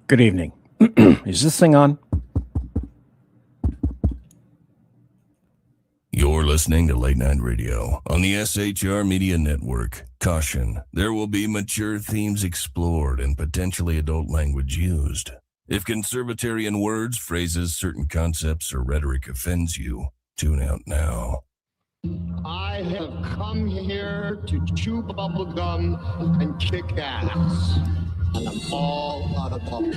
Good evening. Is this thing on? You're listening to Late Night Radio on the SHR Media Network. Caution, there will be mature themes explored and potentially adult language used. If conservatarian words, phrases, certain concepts, or rhetoric offends you, tune out now. I have come here to chew bubble gum and kick ass, and I'm all out of bubble.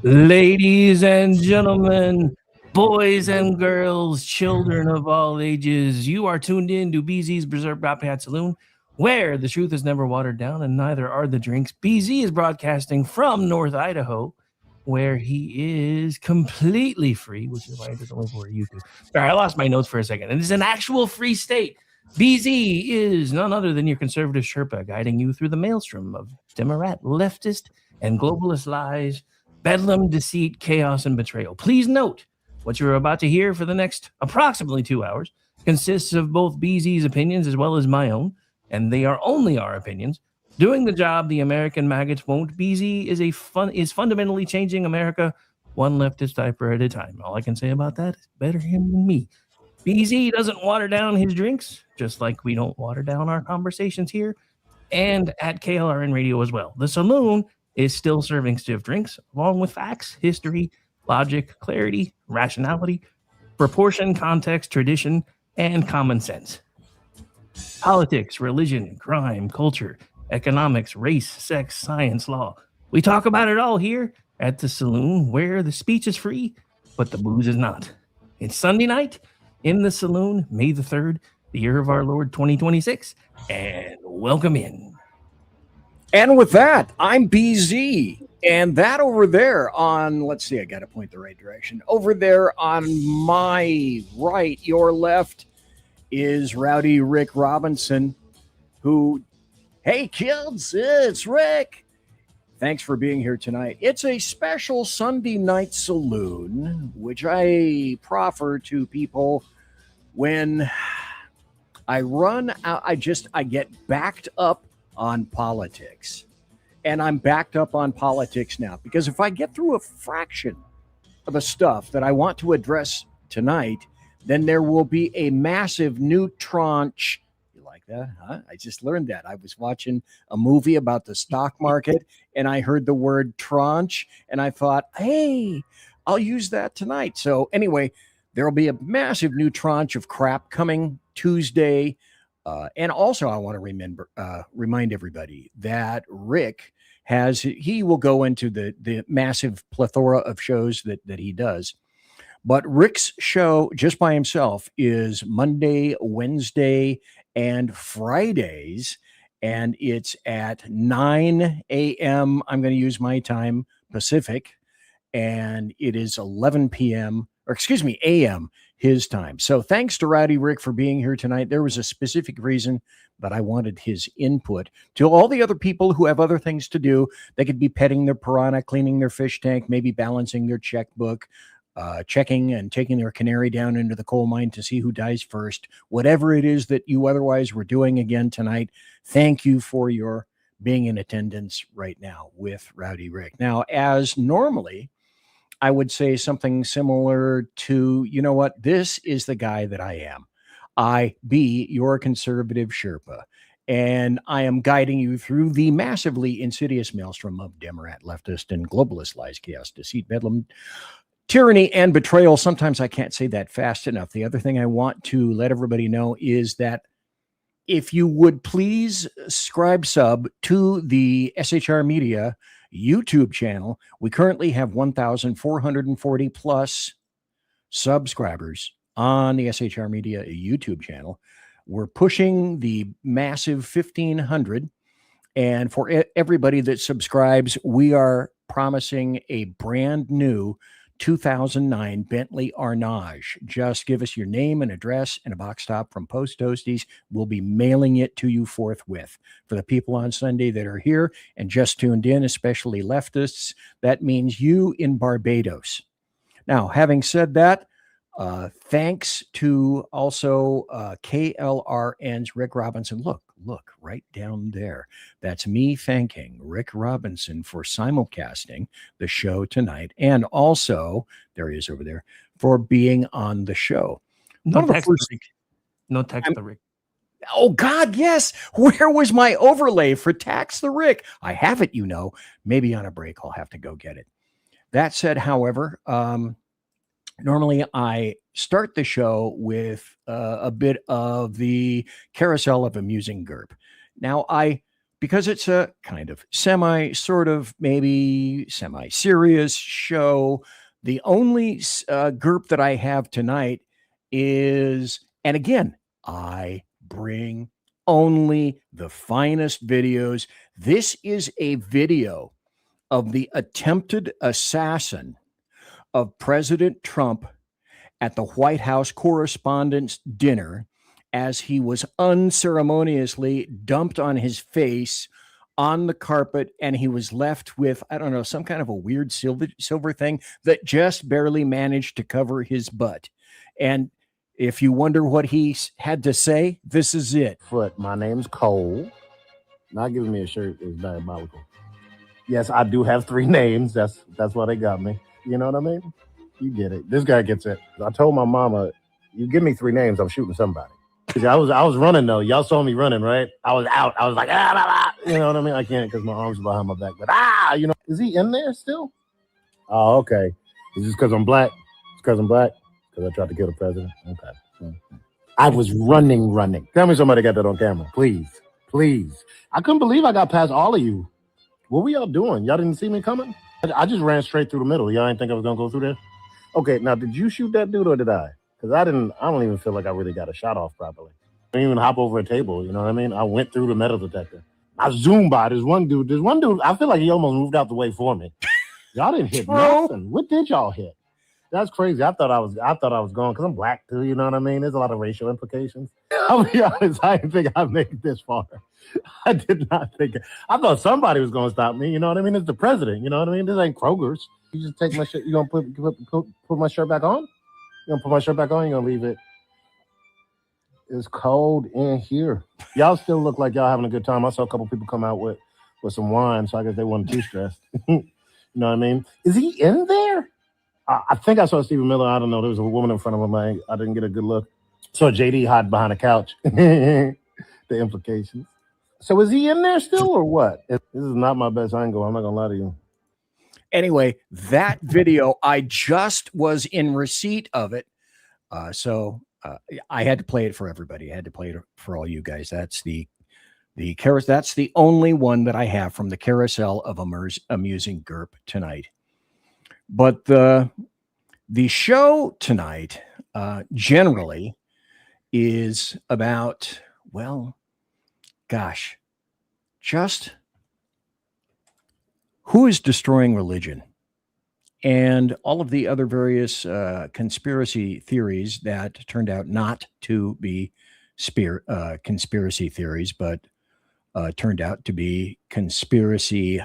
Ladies and gentlemen, boys and girls, children of all ages, you are tuned in to BZ's Berserk Saloon, where the truth is never watered down and neither are the drinks. BZ is broadcasting from North Idaho, where he is completely free, which is why it doesn't live for YouTube. Sorry, I lost my notes for a second. It is an actual free state. BZ is none other than your conservative Sherpa, guiding you through the maelstrom of Democrat, leftist, and globalist lies, bedlam, deceit, chaos, and betrayal. Please note, what you're about to hear for the next approximately 2 hours consists of both BZ's opinions as well as my own, and they are only our opinions. Doing the job the American maggots won't. BZ is fundamentally changing America one leftist diaper at a time. All I can say about that is better him than me. BZ doesn't water down his drinks, just like we don't water down our conversations here and at KLRN Radio as well. The Saloon is still serving stiff drinks, along with facts, history, logic, clarity, rationality, proportion, context, tradition, and common sense. Politics, religion, crime, culture, economics, race, sex, science, law. We talk about it all here at the Saloon, where the speech is free, but the booze is not. It's Sunday night in the Saloon, May the 3rd, the year of our Lord 2026, and welcome in. And with that, I'm BZ. And that over there on, let's see, I got to point the right direction. Over there on my right, your left, is Rowdy Rick Robinson, who, hey kids, it's Rick. Thanks for being here tonight. It's a special Sunday night saloon, which I proffer to people when I run out. I get backed up on politics. And I'm backed up on politics now because if I get through a fraction of the stuff that I want to address tonight, then there will be a massive new tranche. You like that, huh? I just learned that. I was watching a movie about the stock market and I heard the word tranche and I thought, hey, I'll use that tonight. So anyway, there will be a massive new tranche of crap coming Tuesday. And also, I want to remind everybody that Rick he will go into the massive plethora of shows that he does. But Rick's show just by himself is Monday, Wednesday, and Fridays. And it's at 9 a.m. I'm going to use my time, Pacific. And it is 11 p.m. or excuse me, a.m. his time. So thanks to Rowdy Rick for being here tonight. There was a specific reason that I wanted his input. To all the other people who have other things to do, they could be petting their piranha, cleaning their fish tank, maybe balancing their checkbook, checking and taking their canary down into the coal mine to see who dies first. Whatever it is that you otherwise were doing again tonight, thank you for your being in attendance right now with Rowdy Rick. Now, as normally, I would say something similar to, you know what, this is the guy that I am. I be your conservative Sherpa, and I am guiding you through the massively insidious maelstrom of Democrat, leftist, and globalist lies, chaos, deceit, bedlam, tyranny, and betrayal. Sometimes I can't say that fast enough. The other thing I want to let everybody know is that if you would please sub to the SHR Media YouTube channel. We currently have 1,440 plus subscribers on the SHR Media YouTube channel. We're pushing the massive 1,500. And for everybody that subscribes, we are promising a brand new 2009 Bentley Arnage. Just give us your name and address and a box top from Post Toasties. We'll be mailing it to you forthwith. For the people on Sunday that are here and just tuned in, especially leftists, that means you in Barbados. Now, having said that, Thanks to also KLRN's Rick Robinson. Look right down there. That's me thanking Rick Robinson for simulcasting the show tonight. And also, there he is over there, for being on the show. No text the Rick. Oh, God, yes. Where was my overlay for Tax the Rick? I have it, Maybe on a break I'll have to go get it. That said, however, normally I start the show with a bit of the carousel of amusing GURP. Now, because it's a kind of maybe semi-serious show, the only GURP that I have tonight is, and again, I bring only the finest videos. This is a video of the attempted assassin of President Trump at the White House Correspondents' Dinner as he was unceremoniously dumped on his face on the carpet, and he was left with, I don't know, some kind of a weird silver thing that just barely managed to cover his butt. And if you wonder what he had to say, this is it. My name's Cole. Not giving me a shirt is diabolical. Yes, I do have 3 names. That's why they got me. You know what I mean? You get it. This guy gets it. I told my mama, you give me 3 names, I'm shooting somebody. I was running though. Y'all saw me running, right? I was out. I was like, you know what I mean? I can't because my arms are behind my back. But is he in there still? Oh, okay. Is this because I'm black? It's because I'm black? Because I tried to kill the president? Okay. I was running. Tell me somebody got that on camera. Please. I couldn't believe I got past all of you. What were y'all doing? Y'all didn't see me coming? I just ran straight through the middle. Y'all didn't think I was going to go through there? Okay, now did you shoot that dude or did I? Because I don't even feel like I really got a shot off properly. I didn't even hop over a table, you know what I mean? I went through the metal detector. I zoomed by. There's one dude, I feel like he almost moved out the way for me. Y'all didn't hit nothing. What did y'all hit? That's crazy. I thought I was going because I'm black too, you know what I mean? There's a lot of racial implications. I'll be honest, I didn't think I'd make it this far. I did not think I thought somebody was going to stop me, you know what I mean? It's the president, you know what I mean? This ain't Kroger's. You just take my shirt, you going to put my shirt back on? You going to put my shirt back on? You going to leave it? It's cold in here. Y'all still look like y'all having a good time. I saw a couple people come out with some wine, so I guess they weren't too stressed. You know what I mean? Is he in there? I think I saw Stephen Miller. I don't know. There was a woman in front of him. I didn't get a good look. Saw JD hide behind a couch. The implications. So is he in there still or what? This is not my best angle. I'm not going to lie to you. Anyway, that video, I just was in receipt of it. So I had to play it for everybody. I had to play it for all you guys. That's the that's the only one that I have from the carousel of amusing GURP tonight. But the show tonight generally is about, well, gosh, just who is destroying religion and all of the other various conspiracy theories that turned out not to be conspiracy theories, but turned out to be conspiracy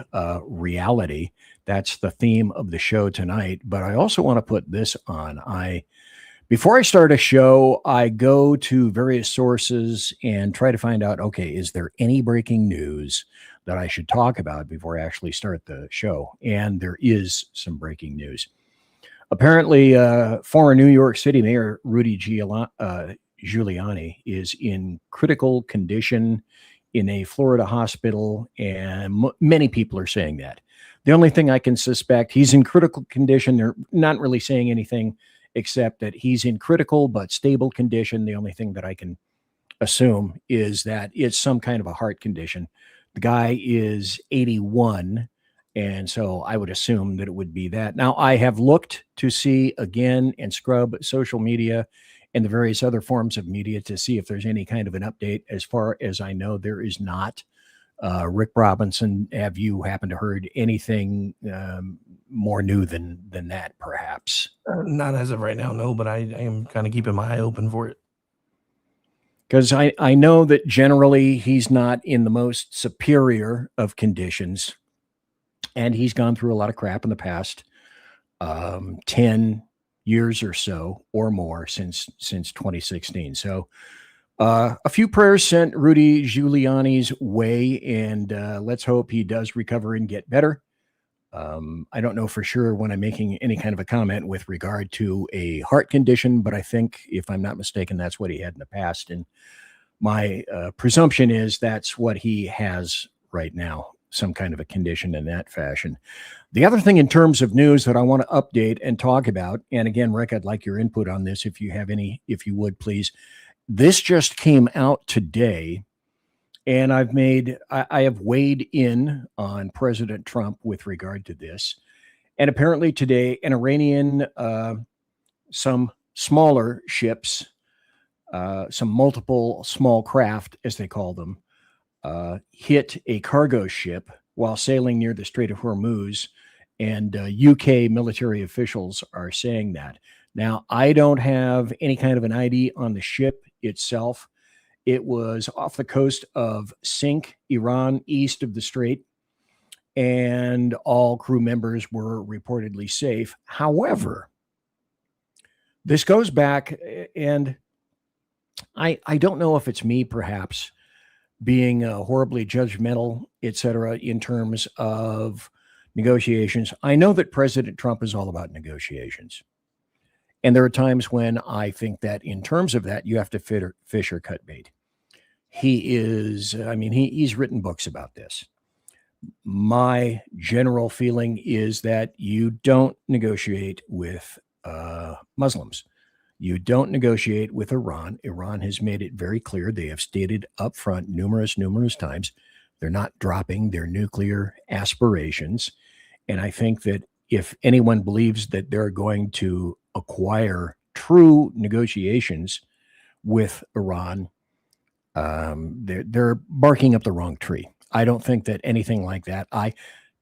reality. That's the theme of the show tonight. But I also want to put this on. Before I start a show, I go to various sources and try to find out, okay, is there any breaking news that I should talk about before I actually start the show? And there is some breaking news. Apparently, former New York City Mayor Rudy Giuliani is in critical condition in a Florida hospital, and many people are saying that. The only thing I can suspect, he's in critical condition. They're not really saying anything except that he's in critical but stable condition. The only thing that I can assume is that it's some kind of a heart condition. The guy is 81, and so I would assume that it would be that. Now, I have looked to see again and scrub social media and the various other forms of media to see if there's any kind of an update. As far as I know, there is not. Rick Robinson, have you happened to heard anything more new than that, perhaps? Not as of right now, no, but I am kind of keeping my eye open for it. Because I know that generally he's not in the most superior of conditions, and he's gone through a lot of crap in the past 10 years or so or more since 2016. So a few prayers sent Rudy Giuliani's way, and let's hope he does recover and get better. I don't know for sure when I'm making any kind of a comment with regard to a heart condition, but I think, if I'm not mistaken, that's what he had in the past. And my presumption is that's what he has right now, some kind of a condition in that fashion. The other thing in terms of news that I want to update and talk about, and again, Rick, I'd like your input on this if you have any, if you would, please. This just came out today, and I have weighed in on President Trump with regard to this. And apparently today, an Iranian, some smaller ships, some multiple small craft, as they call them, hit a cargo ship while sailing near the Strait of Hormuz, and UK military officials are saying that. Now, I don't have any kind of an ID on the ship itself. It was off the coast of Sink, Iran, east of the Strait, and all crew members were reportedly safe. However, this goes back, and I don't know if it's me, perhaps, being horribly judgmental, etc., in terms of negotiations. I know that President Trump is all about negotiations. And there are times when I think that in terms of that, you have to fish or cut bait. He is, I mean, he's written books about this. My general feeling is that you don't negotiate with Muslims. You don't negotiate with Iran. Iran has made it very clear. They have stated up front numerous times they're not dropping their nuclear aspirations. And I think that if anyone believes that they're going to acquire true negotiations with Iran, they're barking up the wrong tree. I don't think that anything like that.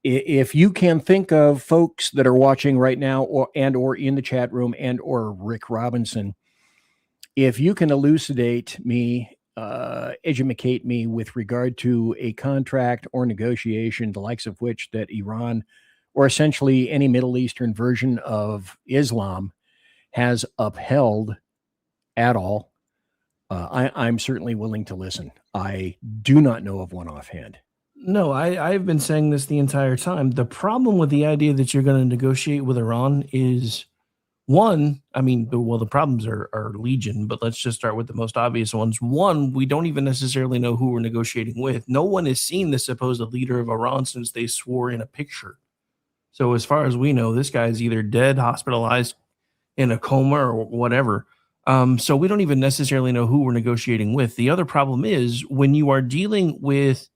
If you can think of folks that are watching right now, or in the chat room, and or Rick Robinson, if you can elucidate me, educate me with regard to a contract or negotiation, the likes of which that Iran, or essentially any Middle Eastern version of Islam, has upheld at all, I'm certainly willing to listen. I do not know of one offhand. No, I've been saying this the entire time. The problem with the idea that you're going to negotiate with Iran is, one, I mean, the problems are legion, but let's just start with the most obvious ones. One, we don't even necessarily know who we're negotiating with. No one has seen the supposed leader of Iran since they swore in a picture. So as far as we know, this guy is either dead, hospitalized, in a coma, or whatever. So we don't even necessarily know who we're negotiating with. The other problem is when you are dealing with,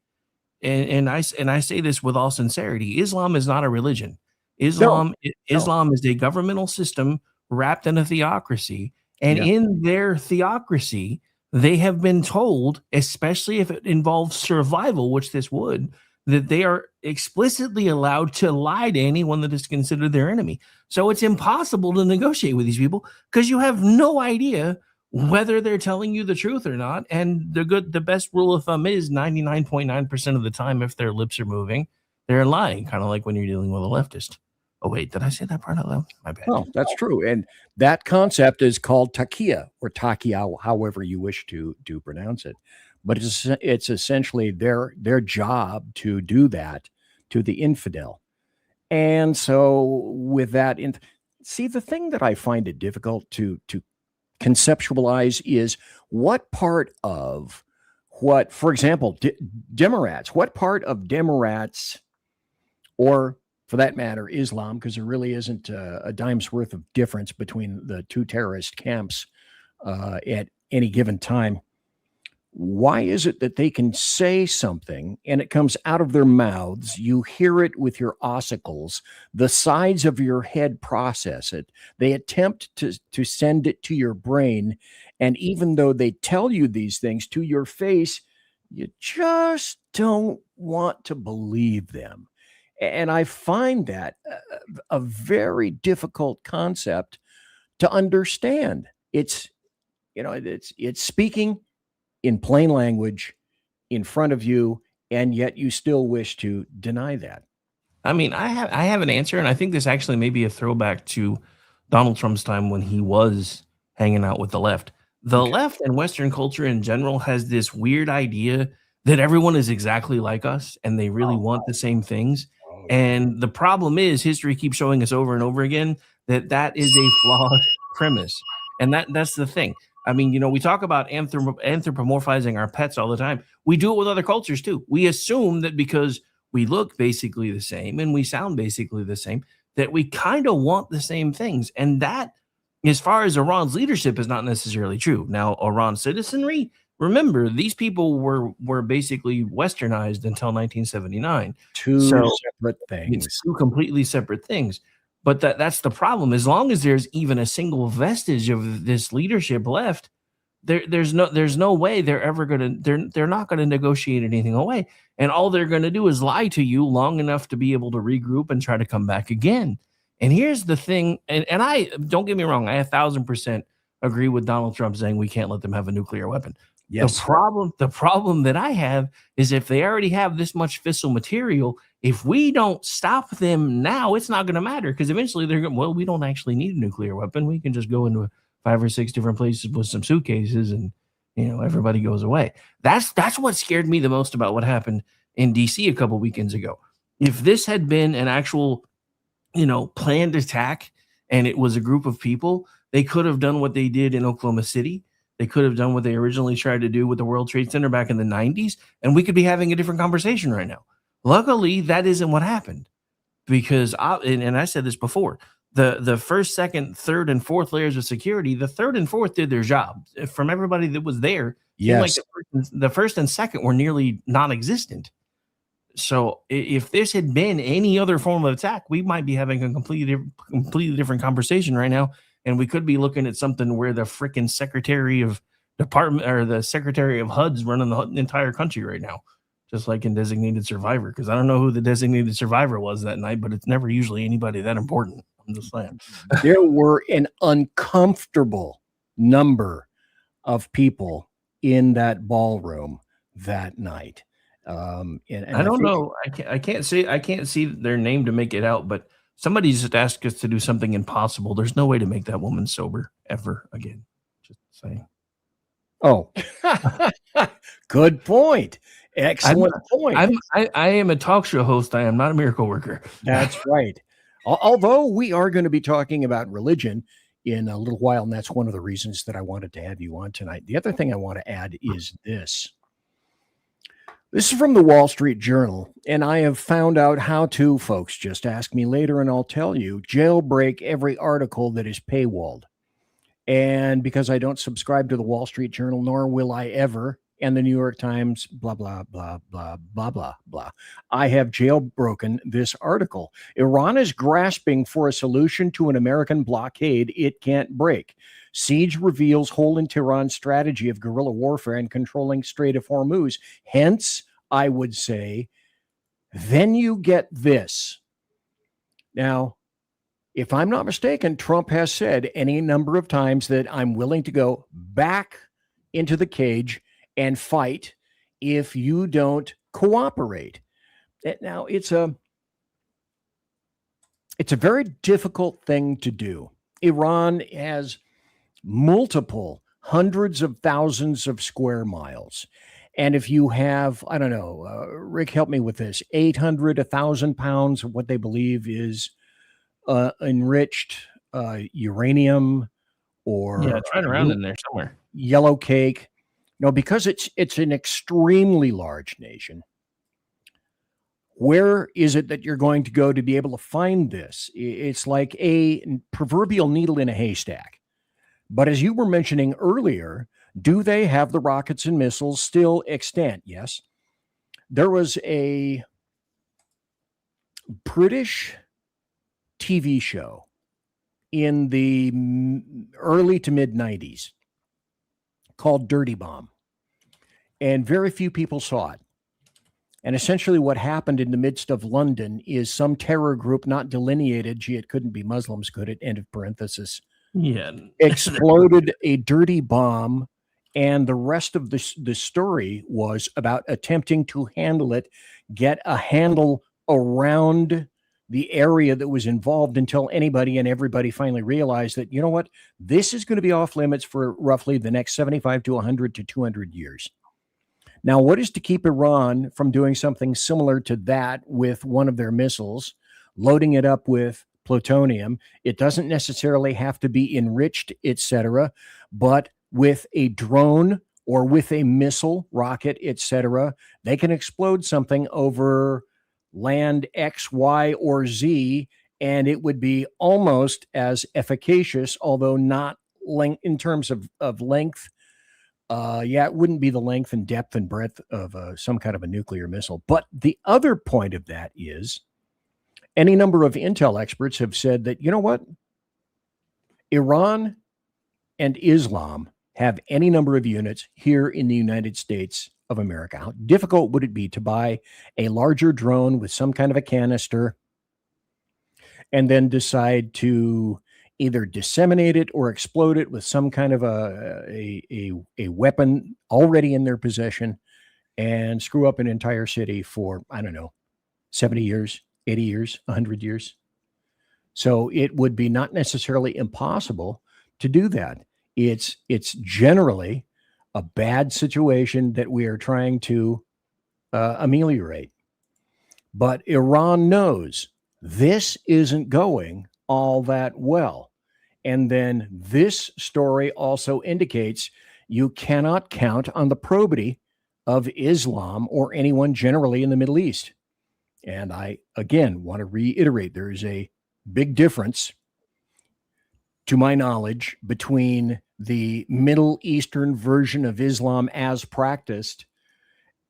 and I say this with all sincerity, Islam is not a religion. Islam is a governmental system wrapped in a theocracy. And in their theocracy, they have been told, especially if it involves survival, which this would, that they are explicitly allowed to lie to anyone that is considered their enemy. So it's impossible to negotiate with these people because you have no idea whether they're telling you the truth or not. And the best rule of thumb is 99.9% of the time, if their lips are moving, they're lying, kind of like when you're dealing with a leftist. Oh, wait, did I say that part out loud? My bad. Oh, that's true. And that concept is called taqiyya, or taqiyya, however you wish to pronounce it. But it's essentially their job to do that to the infidel. And so with that, see, the thing that I find it difficult to conceptualize is what part of what, for example, Democrats, what part of Democrats, or for that matter, Islam, because there really isn't a dime's worth of difference between the two terrorist camps at any given time. Why is it that they can say something and it comes out of their mouths? You hear it with your ossicles. The sides of your head process it. They attempt to send it to your brain. And even though they tell you these things to your face, you just don't want to believe them. And I find that a very difficult concept to understand. It's speaking in plain language in front of you, and yet you still wish to deny that. I mean, I have an answer, and I think this actually may be a throwback to Donald Trump's time when he was hanging out with the left. The left and Western culture in general has this weird idea that everyone is exactly like us and they really want the same things. And the problem is history keeps showing us over and over again that is a flawed premise. And that's the thing. I mean, you know, we talk about anthropomorphizing our pets all the time. We do it with other cultures too. We assume that because we look basically the same and we sound basically the same, that we kind of want the same things. And that, as far as Iran's leadership, is not necessarily true. Now, Iran's citizenry, remember, these people were basically westernized until 1979. Two separate things. It's two completely separate things. But that's the problem. As long as there's even a single vestige of this leadership left, there's no way they're ever they're not gonna negotiate anything away. And all they're gonna do is lie to you long enough to be able to regroup and try to come back again. And here's the thing, and I don't get me wrong, I 1,000% agree with Donald Trump saying we can't let them have a nuclear weapon. Yes. The problem that I have is if they already have this much fissile material, if we don't stop them now, it's not going to matter because eventually they're going, well, we don't actually need a nuclear weapon. We can just go into 5 or 6 different places with some suitcases and, you know, everybody goes away. That's what scared me the most about what happened in DC a couple weekends ago. If this had been an actual, you know, planned attack and it was a group of people, they could have done what they did in Oklahoma City. They could have done what they originally tried to do with the World Trade Center back in the 90s, and we could be having a different conversation right now. Luckily, that isn't what happened because, I said this before, the first, second, third, and fourth layers of security, the third and fourth did their job. From everybody that was there, yes, like the first and second were nearly non-existent. So if this had been any other form of attack, we might be having a completely different conversation right now. And we could be looking at something where the freaking Secretary of Department or the Secretary of HUD's running the entire country right now, just like in Designated Survivor. Because I don't know who the Designated Survivor was that night, but it's never usually anybody that important. I'm just saying. There were an uncomfortable number of people in that ballroom that night. And I don't know. I can't see their name to make it out, but somebody just asked us to do something impossible. There's no way to make that woman sober ever again. Just saying. Oh, good point. Excellent point. I am a talk show host. I am not a miracle worker. That's right. Although we are going to be talking about religion in a little while, and that's one of the reasons that I wanted to have you on tonight. The other thing I want to add is this. This is from the Wall Street Journal, and I have found out how to, folks, just ask me later and I'll tell you, jailbreak every article that is paywalled. And because I don't subscribe to the Wall Street Journal, nor will I ever, and the New York Times, blah, blah, blah, blah, blah, blah, blah, I have jailbroken this article. Iran is grasping for a solution to an American blockade it can't break. Siege reveals hole in Tehran's strategy of guerrilla warfare and controlling Strait of Hormuz. Hence, I would say, then you get this. Now, if I'm not mistaken, Trump has said any number of times that I'm willing to go back into the cage and fight if you don't cooperate. Now, it's a very difficult thing to do. Iran has multiple hundreds of thousands of square miles. And if you have, I don't know, Rick, help me with this, 800, 1,000 pounds of what they believe is enriched uranium or it's right around in there somewhere. Yellow cake. No, because it's an extremely large nation. Where is it that you're going to go to be able to find this? It's like a proverbial needle in a haystack. But as you were mentioning earlier, do they have the rockets and missiles still extant? Yes. There was a British TV show in the early to mid 90s called Dirty Bomb. And very few people saw it. And essentially what happened in the midst of London is some terror group not delineated. Gee, it couldn't be Muslims, could it? End of parenthesis. Yeah. Exploded a dirty bomb. And the rest of the story was about attempting to handle it, get a handle around the area that was involved until anybody and everybody finally realized that, you know what, this is going to be off limits for roughly the next 75 to 100 to 200 years. Now, what is to keep Iran from doing something similar to that with one of their missiles, loading it up with plutonium? It doesn't necessarily have to be enriched, etc., but with a drone or with a missile, rocket, etc., they can explode something over land X, Y, or Z, and it would be almost as efficacious, although not in terms of length. It wouldn't be the length and depth and breadth of some kind of a nuclear missile. But the other point of that is any number of intel experts have said that, you know what? Iran and Islam have any number of units here in the United States of America. How difficult would it be to buy a larger drone with some kind of a canister and then decide to either disseminate it or explode it with some kind of a weapon already in their possession and screw up an entire city for, I don't know, 70 years, 80 years, 100 years? So it would be not necessarily impossible to do that. It's generally a bad situation that we are trying to ameliorate. But Iran knows this isn't going all that well. And then this story also indicates you cannot count on the probity of Islam or anyone generally in the Middle East. And I, again, want to reiterate, there is a big difference, to my knowledge, between the Middle Eastern version of Islam as practiced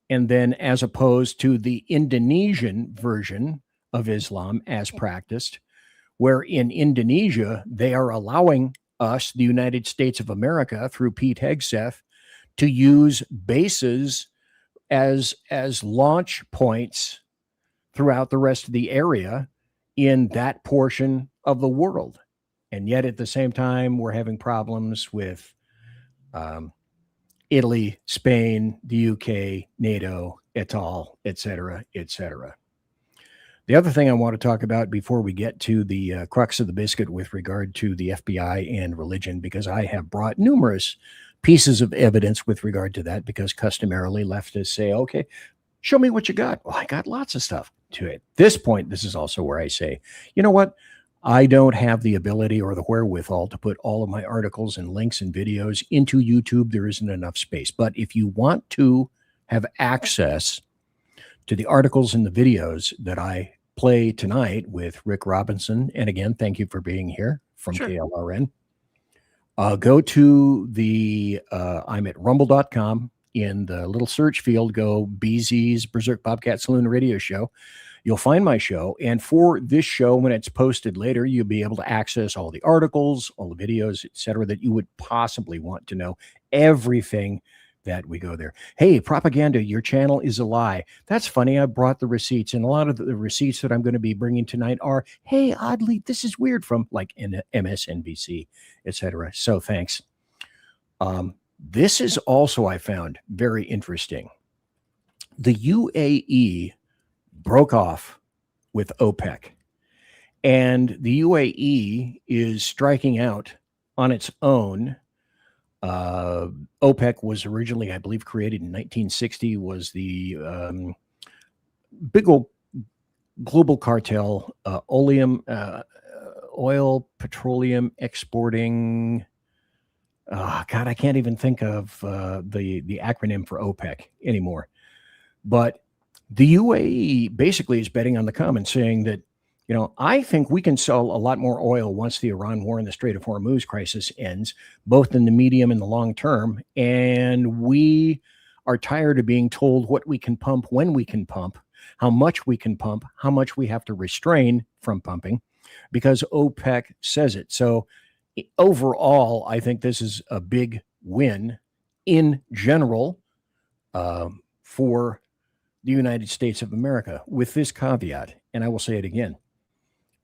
and then as opposed to the Indonesian version of Islam as practiced, where in Indonesia, they are allowing us, the United States of America, through Pete Hegseth, to use bases as launch points throughout the rest of the area in that portion of the world. And yet at the same time, we're having problems with Italy, Spain, the UK, NATO, et al., et cetera, et cetera. The other thing I want to talk about before we get to the crux of the biscuit with regard to the FBI and religion, because I have brought numerous pieces of evidence with regard to that, because customarily leftists say, okay, show me what you got. Well, I got lots of stuff. To at this point, this is also where I say, you know what? I don't have the ability or the wherewithal to put all of my articles and links and videos into YouTube. There isn't enough space. But if you want to have access to the articles and the videos that I play tonight with Rick Robinson, and again, thank you for being here from KLRN, go to the, I'm at rumble.com. In the little search field, go BZ's Berserk Bobcat Saloon Radio Show. You'll find my show. And for this show, when it's posted later, you'll be able to access all the articles, all the videos, etc., that you would possibly want to know. Everything that we go there. Hey, propaganda, your channel is a lie. That's funny. I brought the receipts, and a lot of the receipts that I'm going to be bringing tonight are, hey, oddly, this is weird, from like MSNBC, etc. So thanks. This is also, I found, very interesting. The UAE broke off with OPEC, and the UAE is striking out on its own. OPEC was originally, I believe, created in 1960, was the big old global cartel, oil, petroleum exporting. God, I can't even think of the acronym for OPEC anymore. But the UAE basically is betting on the come and saying that, you know, I think we can sell a lot more oil once the Iran war and the Strait of Hormuz crisis ends, both in the medium and the long term. And we are tired of being told what we can pump, when we can pump, how much we can pump, how much we have to restrain from pumping, because OPEC says it. So overall, I think this is a big win in general for the United States of America, with this caveat, and I will say it again.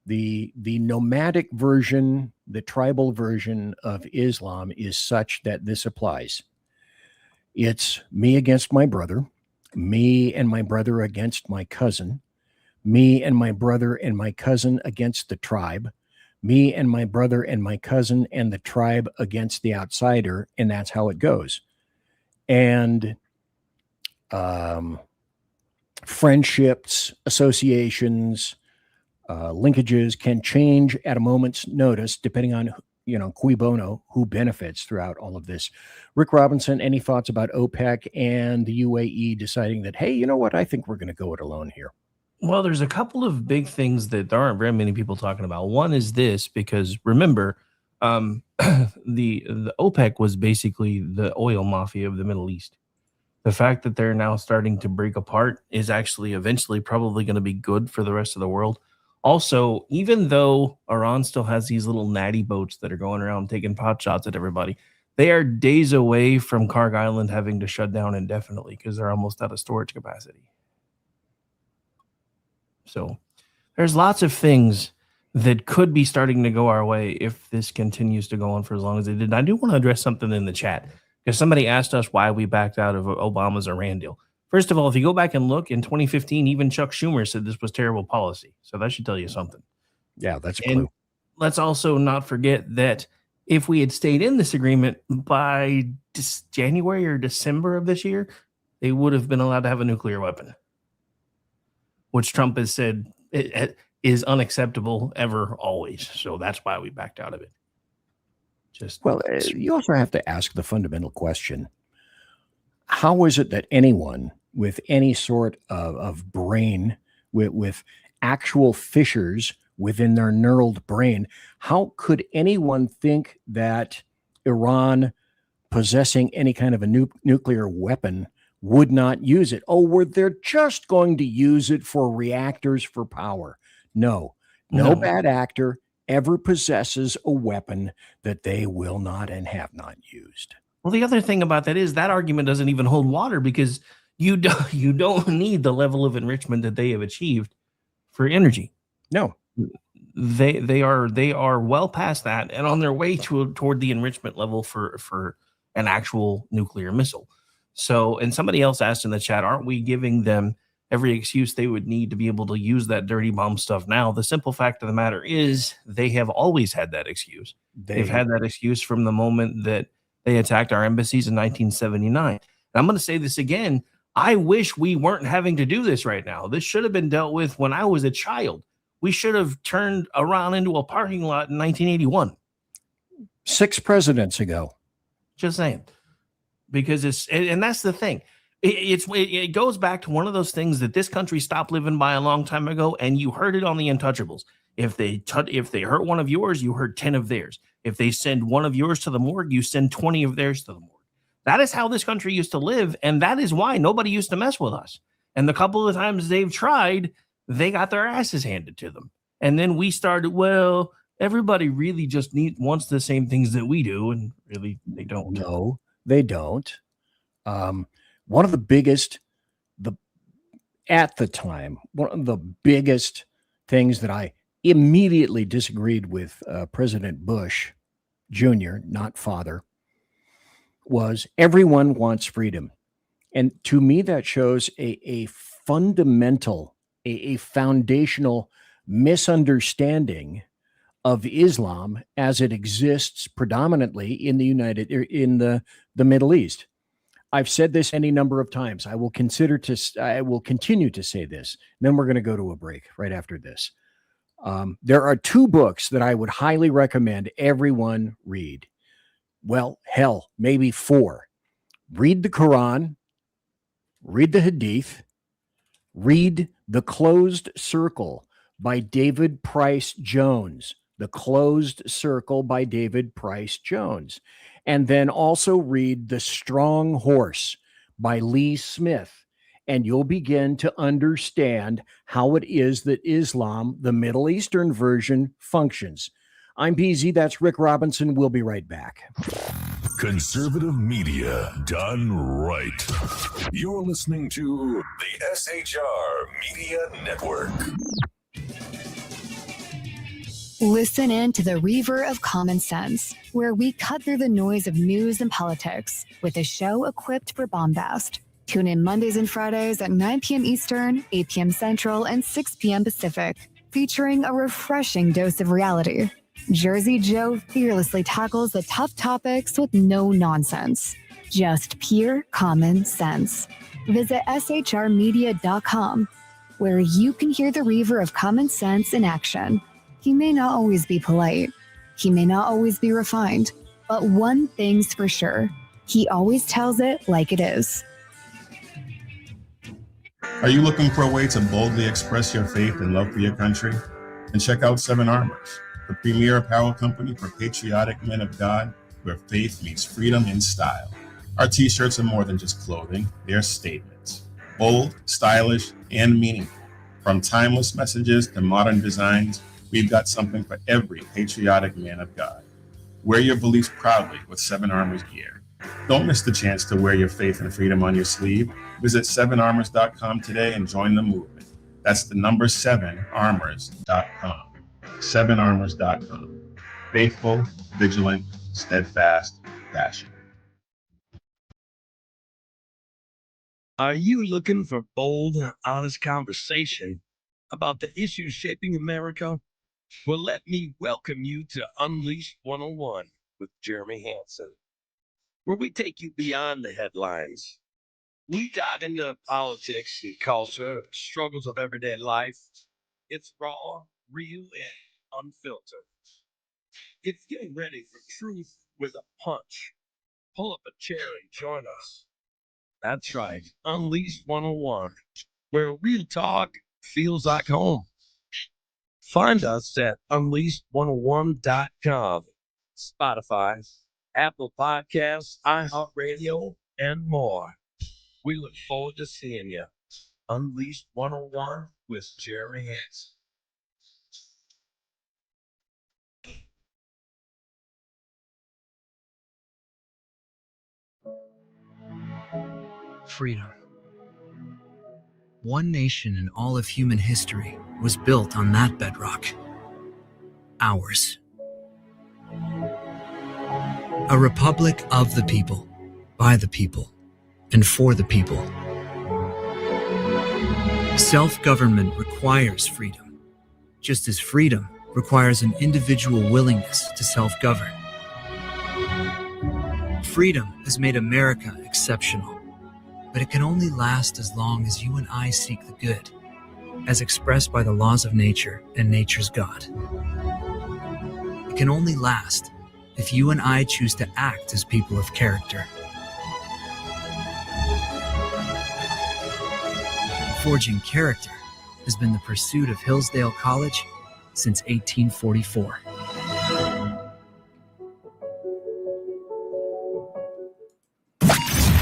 The nomadic version, the tribal version of Islam is such that this applies. It's me against my brother, me and my brother against my cousin, me and my brother and my cousin against the tribe, me and my brother and my cousin and the tribe against the outsider, and that's how it goes. And friendships, associations, linkages can change at a moment's notice depending on, cui bono, who benefits throughout all of this. Rick Robinson, any thoughts about OPEC and the UAE deciding that, hey, you know what, I think we're going to go it alone here? Well, there's a couple of big things that there aren't very many people talking about. One is this, because remember, the OPEC was basically the oil mafia of the Middle East. The fact that they're now starting to break apart is actually eventually probably going to be good for the rest of the world. Also, even though Iran still has these little natty boats that are going around taking pot shots at everybody, they are days away from Karg Island having to shut down indefinitely because they're almost out of storage capacity. So there's lots of things that could be starting to go our way if this continues to go on for as long as it did. And I do want to address something in the chat because somebody asked us why we backed out of Obama's Iran deal. First of all, if you go back and look in 2015, even Chuck Schumer said this was terrible policy. So that should tell you something. Yeah, that's a and clue. Let's also not forget that if we had stayed in this agreement by January or December of this year, they would have been allowed to have a nuclear weapon, which Trump has said it is unacceptable ever, always. So that's why we backed out of it. You also have to ask the fundamental question. How is it that anyone with any sort of brain, with actual fissures within their knurled brain, how could anyone think that Iran possessing any kind of a nuclear weapon would not use it? Oh, they're just going to use it for reactors for power. No bad actor ever possesses a weapon that they will not and have not used. Well, the other thing about that is that argument doesn't even hold water because you don't need the level of enrichment that they have achieved for energy. No, they are well past that and on their way toward the enrichment level for an actual nuclear missile. So, and somebody else asked in the chat, aren't we giving them every excuse they would need to be able to use that dirty bomb stuff now? The simple fact of the matter is they have always had that excuse. They've had that excuse from the moment that they attacked our embassies in 1979. And I'm going to say this again. I wish we weren't having to do this right now. This should have been dealt with when I was a child. We should have turned Iran into a parking lot in 1981. 6 presidents ago. Just saying. Because that's the thing. It goes back to one of those things that this country stopped living by a long time ago, and you heard it on the Untouchables. If they hurt one of yours, you hurt 10 of theirs. If they send one of yours to the morgue, you send 20 of theirs to the morgue. That is how this country used to live, and that is why nobody used to mess with us. And the couple of times they've tried, they got their asses handed to them. And then we started, well, everybody really just wants the same things that we do, and really they don't. No, they don't. One of the biggest, at the time, one of the biggest things that I immediately disagreed with President Bush Jr., not father, was everyone wants freedom. And to me, that shows a fundamental, a foundational misunderstanding of Islam as it exists predominantly in the Middle East. I've said this any number of times. I will continue to say this. Then we're going to go to a break right after this. There are 2 books that I would highly recommend everyone read. Well, hell, maybe 4. Read the Quran, read the Hadith, read The Closed Circle by David Price Jones. The Closed Circle by David Price Jones. And then also read The Strong Horse by Lee Smith. And you'll begin to understand how it is that Islam, the Middle Eastern version, functions. I'm BZ, that's Rick Robinson. We'll be right back. Conservative media done right. You're listening to the SHR Media Network. Listen in to the Reaver of Common Sense, where we cut through the noise of news and politics with a show equipped for bombast. Tune in Mondays and Fridays at 9 p.m. Eastern, 8 p.m. Central, and 6 p.m. Pacific, featuring a refreshing dose of reality. Jersey Joe fearlessly tackles the tough topics with no nonsense, just pure common sense. Visit shrmedia.com, where you can hear the Reaver of Common Sense in action. He may not always be polite, he may not always be refined, but one thing's for sure, he always tells it like it is. Are you looking for a way to boldly express your faith and love for your country? Then check out Seven Armors, the premier apparel company for patriotic men of God, where faith meets freedom in style. Our t-shirts are more than just clothing, they're statements. Bold, stylish, and meaningful. From timeless messages to modern designs, we've got something for every patriotic man of God. Wear your beliefs proudly with Seven Armors gear. Don't miss the chance to wear your faith and freedom on your sleeve. Visit 7armors.com today and join the movement. That's the number 7armors.com. 7armors.com. Faithful, vigilant, steadfast, passion. Are you looking for bold and honest conversation about the issues shaping America? Well, let me welcome you to Unleashed 101 with Jeremy Hansen, where we take you beyond the headlines. We dive into politics and culture, struggles of everyday life. It's raw, real, and unfiltered. It's getting ready for truth with a punch. Pull up a chair and join us. That's right, Unleashed 101, where real talk feels like home. Find us at unleashed101.com, Spotify, Apple Podcasts, iHeartRadio, and more. We look forward to seeing you. Unleashed 101 with Jeremy Hansen. Freedom. One nation in all of human history was built on that bedrock. Ours. A republic of the people, by the people, and for the people. Self-government requires freedom, just as freedom requires an individual willingness to self-govern. Freedom has made America exceptional. But it can only last as long as you and I seek the good, as expressed by the laws of nature and nature's God. It can only last if you and I choose to act as people of character. Forging character has been the pursuit of Hillsdale College since 1844.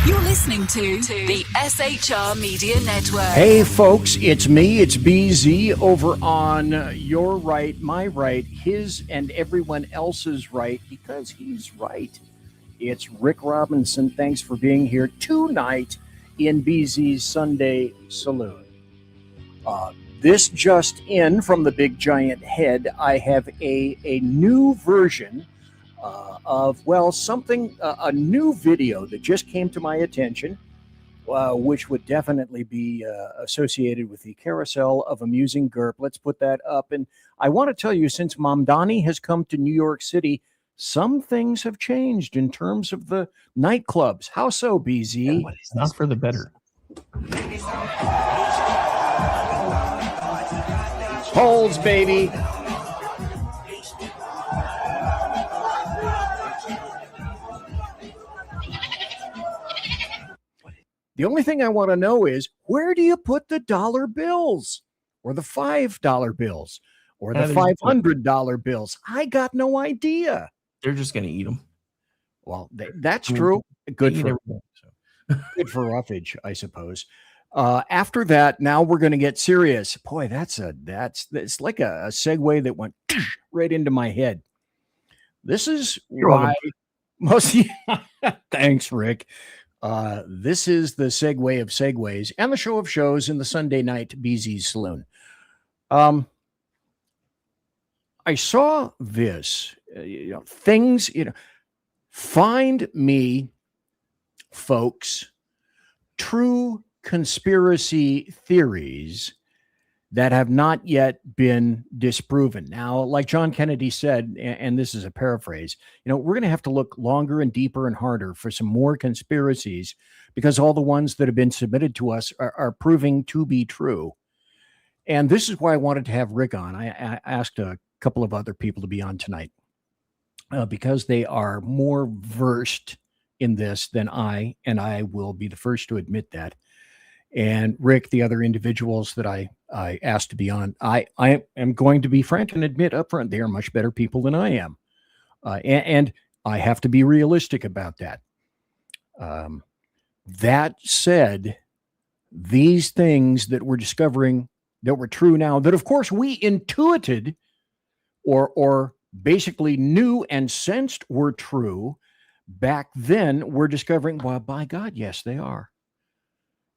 You're listening to the SHR Media Network. Hey, folks, it's me. It's BZ over on your right, my right, his and everyone else's right, because he's right. It's Rick Robinson. Thanks for being here tonight in BZ's Sunday Saloon. This just in from the Big Giant Head, I have a new version of, well, something, a new video that just came to my attention, which would definitely be associated with the carousel of amusing GURP. Let's put that up. And I want to tell you, since Mamdani has come to New York City, some things have changed in terms of the nightclubs. How so, BZ? Yeah, it's not for the better. Holes, baby. The only thing I want to know is, where do you put the dollar bills or the $5 bills or the $500 bills? I got no idea. They're just going to eat them. Well, that's true. Good for roughage, I suppose. After that, now we're going to get serious. Boy, that's like a segue that went right into my head. This is why most. Thanks, Rick. This is the segue of segues and the show of shows in the Sunday night BZ's Saloon. I saw this, things, find me, folks, true conspiracy theories that have not yet been disproven. Now, like John Kennedy said, and this is a paraphrase, we're going to have to look longer and deeper and harder for some more conspiracies, because all the ones that have been submitted to us are proving to be true. And this is why I wanted to have Rick on. I asked a couple of other people to be on tonight because they are more versed in this than I, and I will be the first to admit that. And Rick, the other individuals that I asked to be on, I am going to be frank and admit up front, they are much better people than I am. And I have to be realistic about that. That said, these things that we're discovering that were true now, that of course we intuited or basically knew and sensed were true back then, we're discovering, well, by God, yes, they are.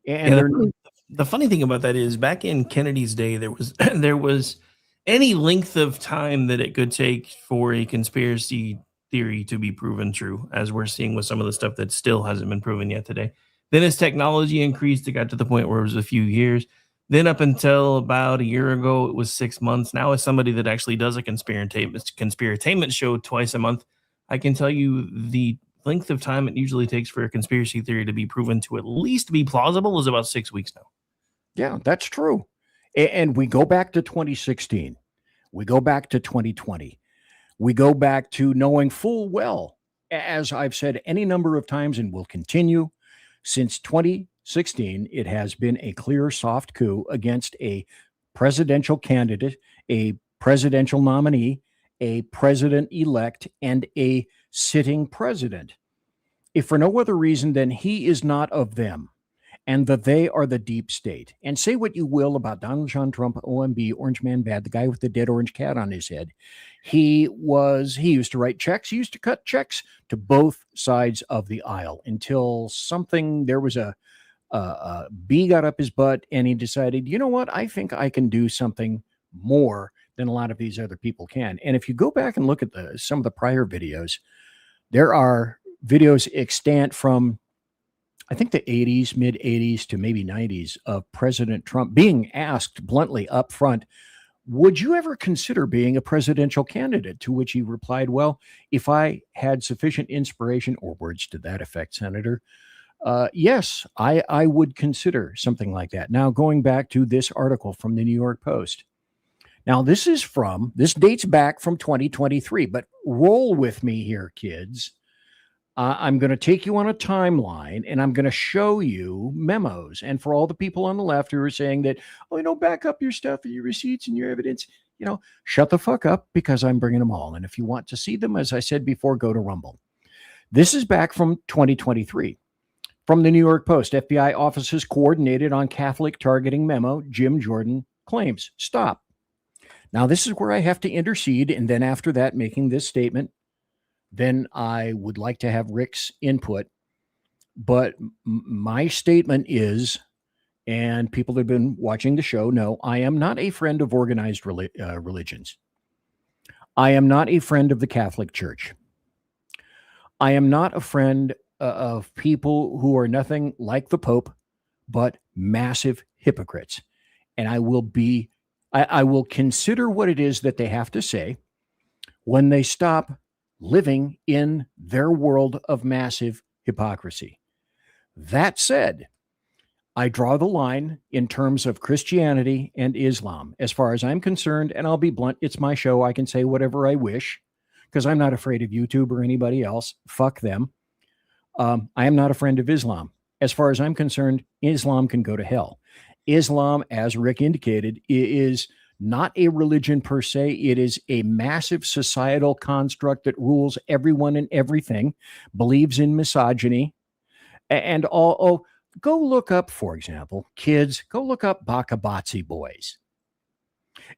And the funny thing about that is, back in Kennedy's day, there was any length of time that it could take for a conspiracy theory to be proven true, as we're seeing with some of the stuff that still hasn't been proven yet today. Then as technology increased, it got to the point where it was a few years. Then up until about a year ago, it was 6 months. Now, as somebody that actually does a conspiratainment show twice a month, I can tell you the length of time it usually takes for a conspiracy theory to be proven to at least be plausible is about 6 weeks now. Yeah, that's true. And we go back to 2016. We go back to 2020. We go back to knowing full well, as I've said any number of times and will continue, since 2016, it has been a clear soft coup against a presidential candidate, a presidential nominee, a president-elect, and a sitting president. If for no other reason than he is not of them, and that they are the deep state. And say what you will about Donald John Trump, OMB, Orange Man Bad, the guy with the dead orange cat on his head. He used to write checks. He used to cut checks to both sides of the aisle until there was a bee got up his butt, and he decided, you know what? I think I can do something more than a lot of these other people can. And if you go back and look at some of the prior videos, there are videos extant from, I think, the 80s, mid 80s to maybe 90s of President Trump being asked bluntly up front, would you ever consider being a presidential candidate? To which he replied, well, if I had sufficient inspiration, or words to that effect, Senator, yes, I would consider something like that. Now, going back to this article from the New York Post. Now, this dates back from 2023, but roll with me here, kids. I'm going to take you on a timeline, and I'm going to show you memos. And for all the people on the left who are saying that, back up your stuff and your receipts and your evidence, shut the fuck up, because I'm bringing them all. And if you want to see them, as I said before, go to Rumble. This is back from 2023. From the New York Post, FBI offices coordinated on Catholic targeting memo, Jim Jordan claims. Stop. Now, this is where I have to intercede, and then after that, making this statement, then I would like to have Rick's input. But my statement is, and people that have been watching the show know, I am not a friend of organized religions. I am not a friend of the Catholic Church. I am not a friend of people who are nothing like the Pope, but massive hypocrites. And I will consider what it is that they have to say when they stop living in their world of massive hypocrisy. That said, I draw the line in terms of Christianity and Islam. As far as I'm concerned, and I'll be blunt, it's my show. I can say whatever I wish, because I'm not afraid of YouTube or anybody else. Fuck them. I am not a friend of Islam. As far as I'm concerned, Islam can go to hell. Islam, as Rick indicated, is not a religion per se. It is a massive societal construct that rules everyone and everything, believes in misogyny, and all. Oh, go look up, for example, kids, go look up Bakabatsi boys.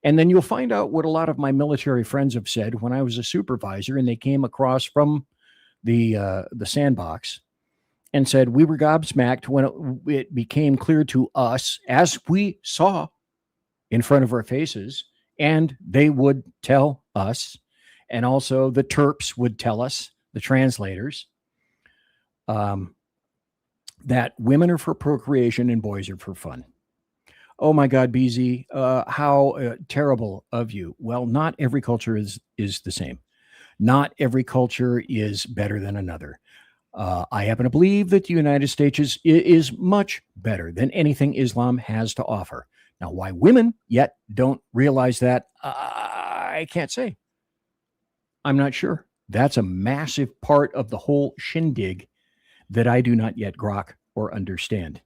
And then you'll find out what a lot of my military friends have said when I was a supervisor and they came across from the sandbox and said, we were gobsmacked when it became clear to us, as we saw in front of our faces, and they would tell us, and also the Terps would tell us, the translators, that women are for procreation and boys are for fun. Oh my God, BZ, how terrible of you. Well, not every culture is the same. Not every culture is better than another. I happen to believe that the United States is much better than anything Islam has to offer. Now, why women yet don't realize that, I can't say. I'm not sure. That's a massive part of the whole shindig that I do not yet grok or understand.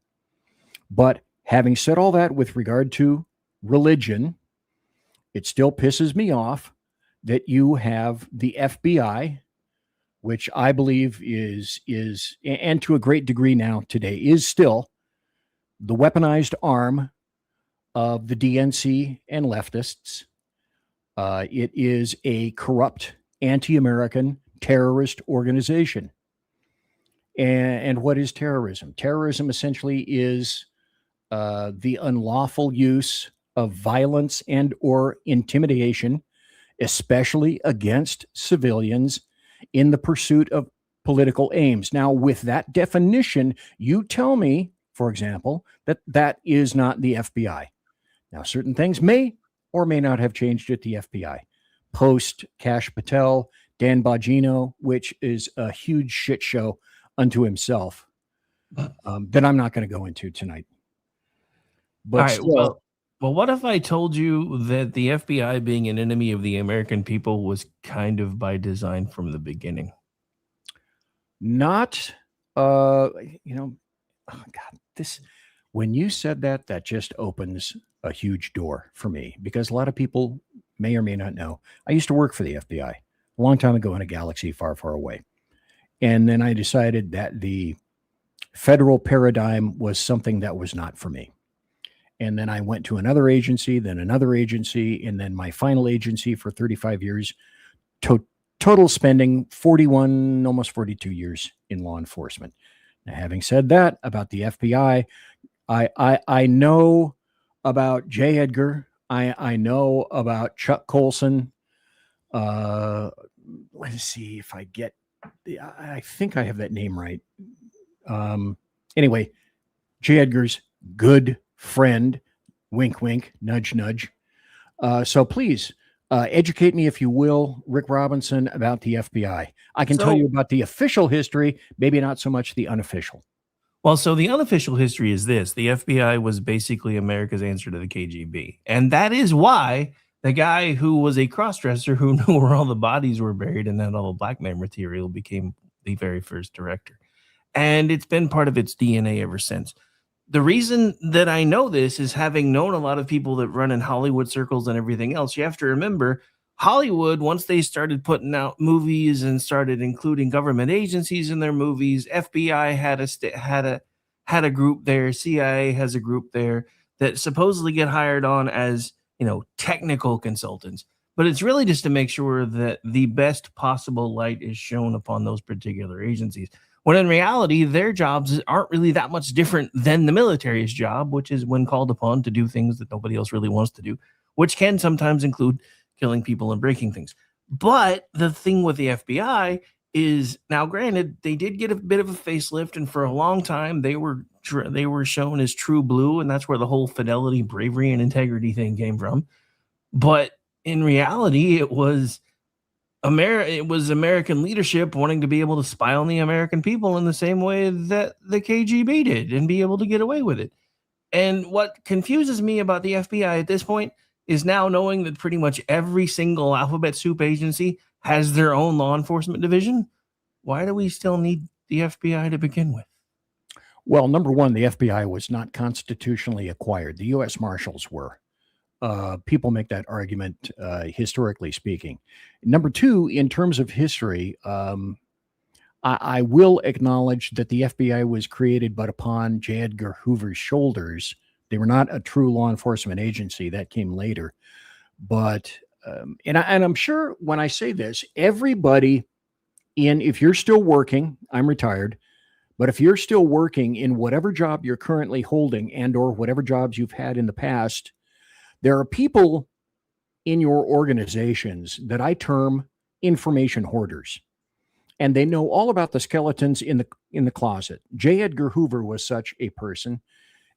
But having said all that with regard to religion, it still pisses me off that you have the FBI, which I believe is, and to a great degree now today, is still the weaponized arm of the DNC and leftists. It is a corrupt, anti-American terrorist organization. And what is terrorism? Terrorism essentially is the unlawful use of violence and or intimidation, especially against civilians in the pursuit of political aims. Now, with that definition, you tell me, for example, that that is not the FBI. Now, certain things may or may not have changed at the FBI. Post Kash Patel, Dan Bongino, which is a huge shit show unto himself, that I'm not going to go into tonight. But All right, still, well, what if I told you that the FBI being an enemy of the American people was kind of by design from the beginning? not, oh God, when you said that, that just opens a huge door for me, because a lot of people may or may not know. I used to work for the FBI a long time ago in a galaxy far, far away. And then I decided that the federal paradigm was something that was not for me. And then I went to another agency, then another agency, and then my final agency for 35 years, total spending 41, almost 42 years in law enforcement. Now, having said that about the FBI, I know about J. Edgar. I know about Chuck Colson. Let's see if I get, I think I have that name right. Anyway, J. Edgar's good friend, wink, wink, nudge, nudge. So please educate me, if you will, Rick Robinson, about the FBI. I can tell you about the official history, maybe not so much the unofficial. Well, so the unofficial history is this. The FBI was basically America's answer to the KGB. And that is why the guy who was a crossdresser who knew where all the bodies were buried and had all the blackmail material became the very first director. And it's been part of its DNA ever since. The reason that I know this is having known a lot of people that run in Hollywood circles and everything else. You have to remember, Hollywood, once they started putting out movies and started including government agencies in their movies, FBI had a group there, CIA has a group there that supposedly get hired on as, technical consultants. But it's really just to make sure that the best possible light is shown upon those particular agencies. When in reality, their jobs aren't really that much different than the military's job, which is when called upon to do things that nobody else really wants to do, which can sometimes include killing people and breaking things. But the thing with the FBI is, now granted, they did get a bit of a facelift, and for a long time they were shown as true blue, and that's where the whole fidelity, bravery, and integrity thing came from. But in reality, it was American leadership wanting to be able to spy on the American people in the same way that the KGB did and be able to get away with it. And what confuses me about the FBI at this point is now knowing that pretty much every single alphabet soup agency has their own law enforcement division. Why do we still need the FBI to begin with? Well, number one, the FBI was not constitutionally acquired. The U.S. Marshals were. People make that argument, historically speaking. Number two, in terms of history, I will acknowledge that the FBI was created but upon J. Edgar Hoover's shoulders. They were not a true law enforcement agency. That came later. But, and I'm sure when I say this, everybody if you're still working, I'm retired, but if you're still working in whatever job you're currently holding and or whatever jobs you've had in the past, there are people in your organizations that I term information hoarders. and they know all about the skeletons in the closet. J. Edgar Hoover was such a person.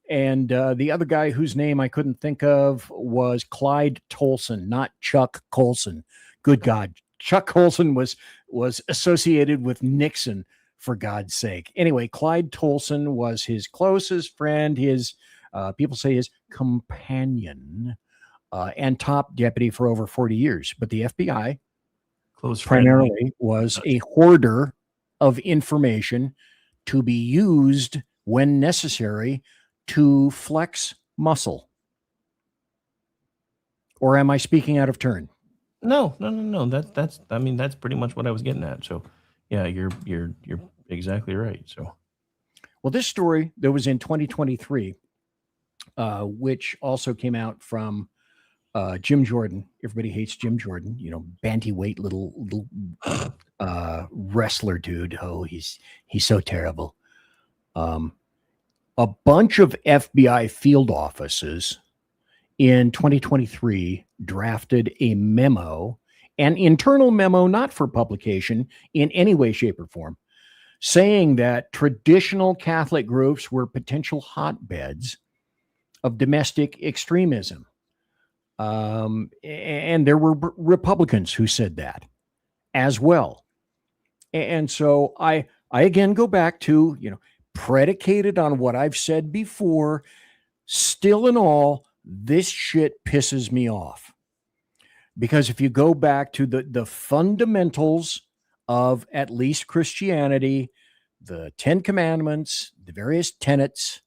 And the other guy whose name I couldn't think of was Clyde Tolson, not Chuck Colson. Good God. Chuck Colson was associated with Nixon, for God's sake. Anyway, Clyde Tolson was his closest friend, his people say his companion, and top deputy for over 40 years. But the FBI primarily was a hoarder of information to be used when necessary to flex muscle. Or am I speaking out of turn? No. That's I mean, that's pretty much what I was getting at. So yeah, you're exactly right. So, well, this story that was in 2023, which also came out from Jim Jordan. Everybody hates Jim Jordan, banty-weight little wrestler dude. Oh, he's so terrible. A bunch of FBI field offices in 2023 drafted a memo, an internal memo, not for publication in any way, shape, or form, saying that traditional Catholic groups were potential hotbeds of domestic extremism. And there were Republicans who said that as well. And so I again go back to, predicated on what I've said before, still in all, this shit pisses me off. Because if you go back to the fundamentals of at least Christianity, the 10 Commandments, the various tenets,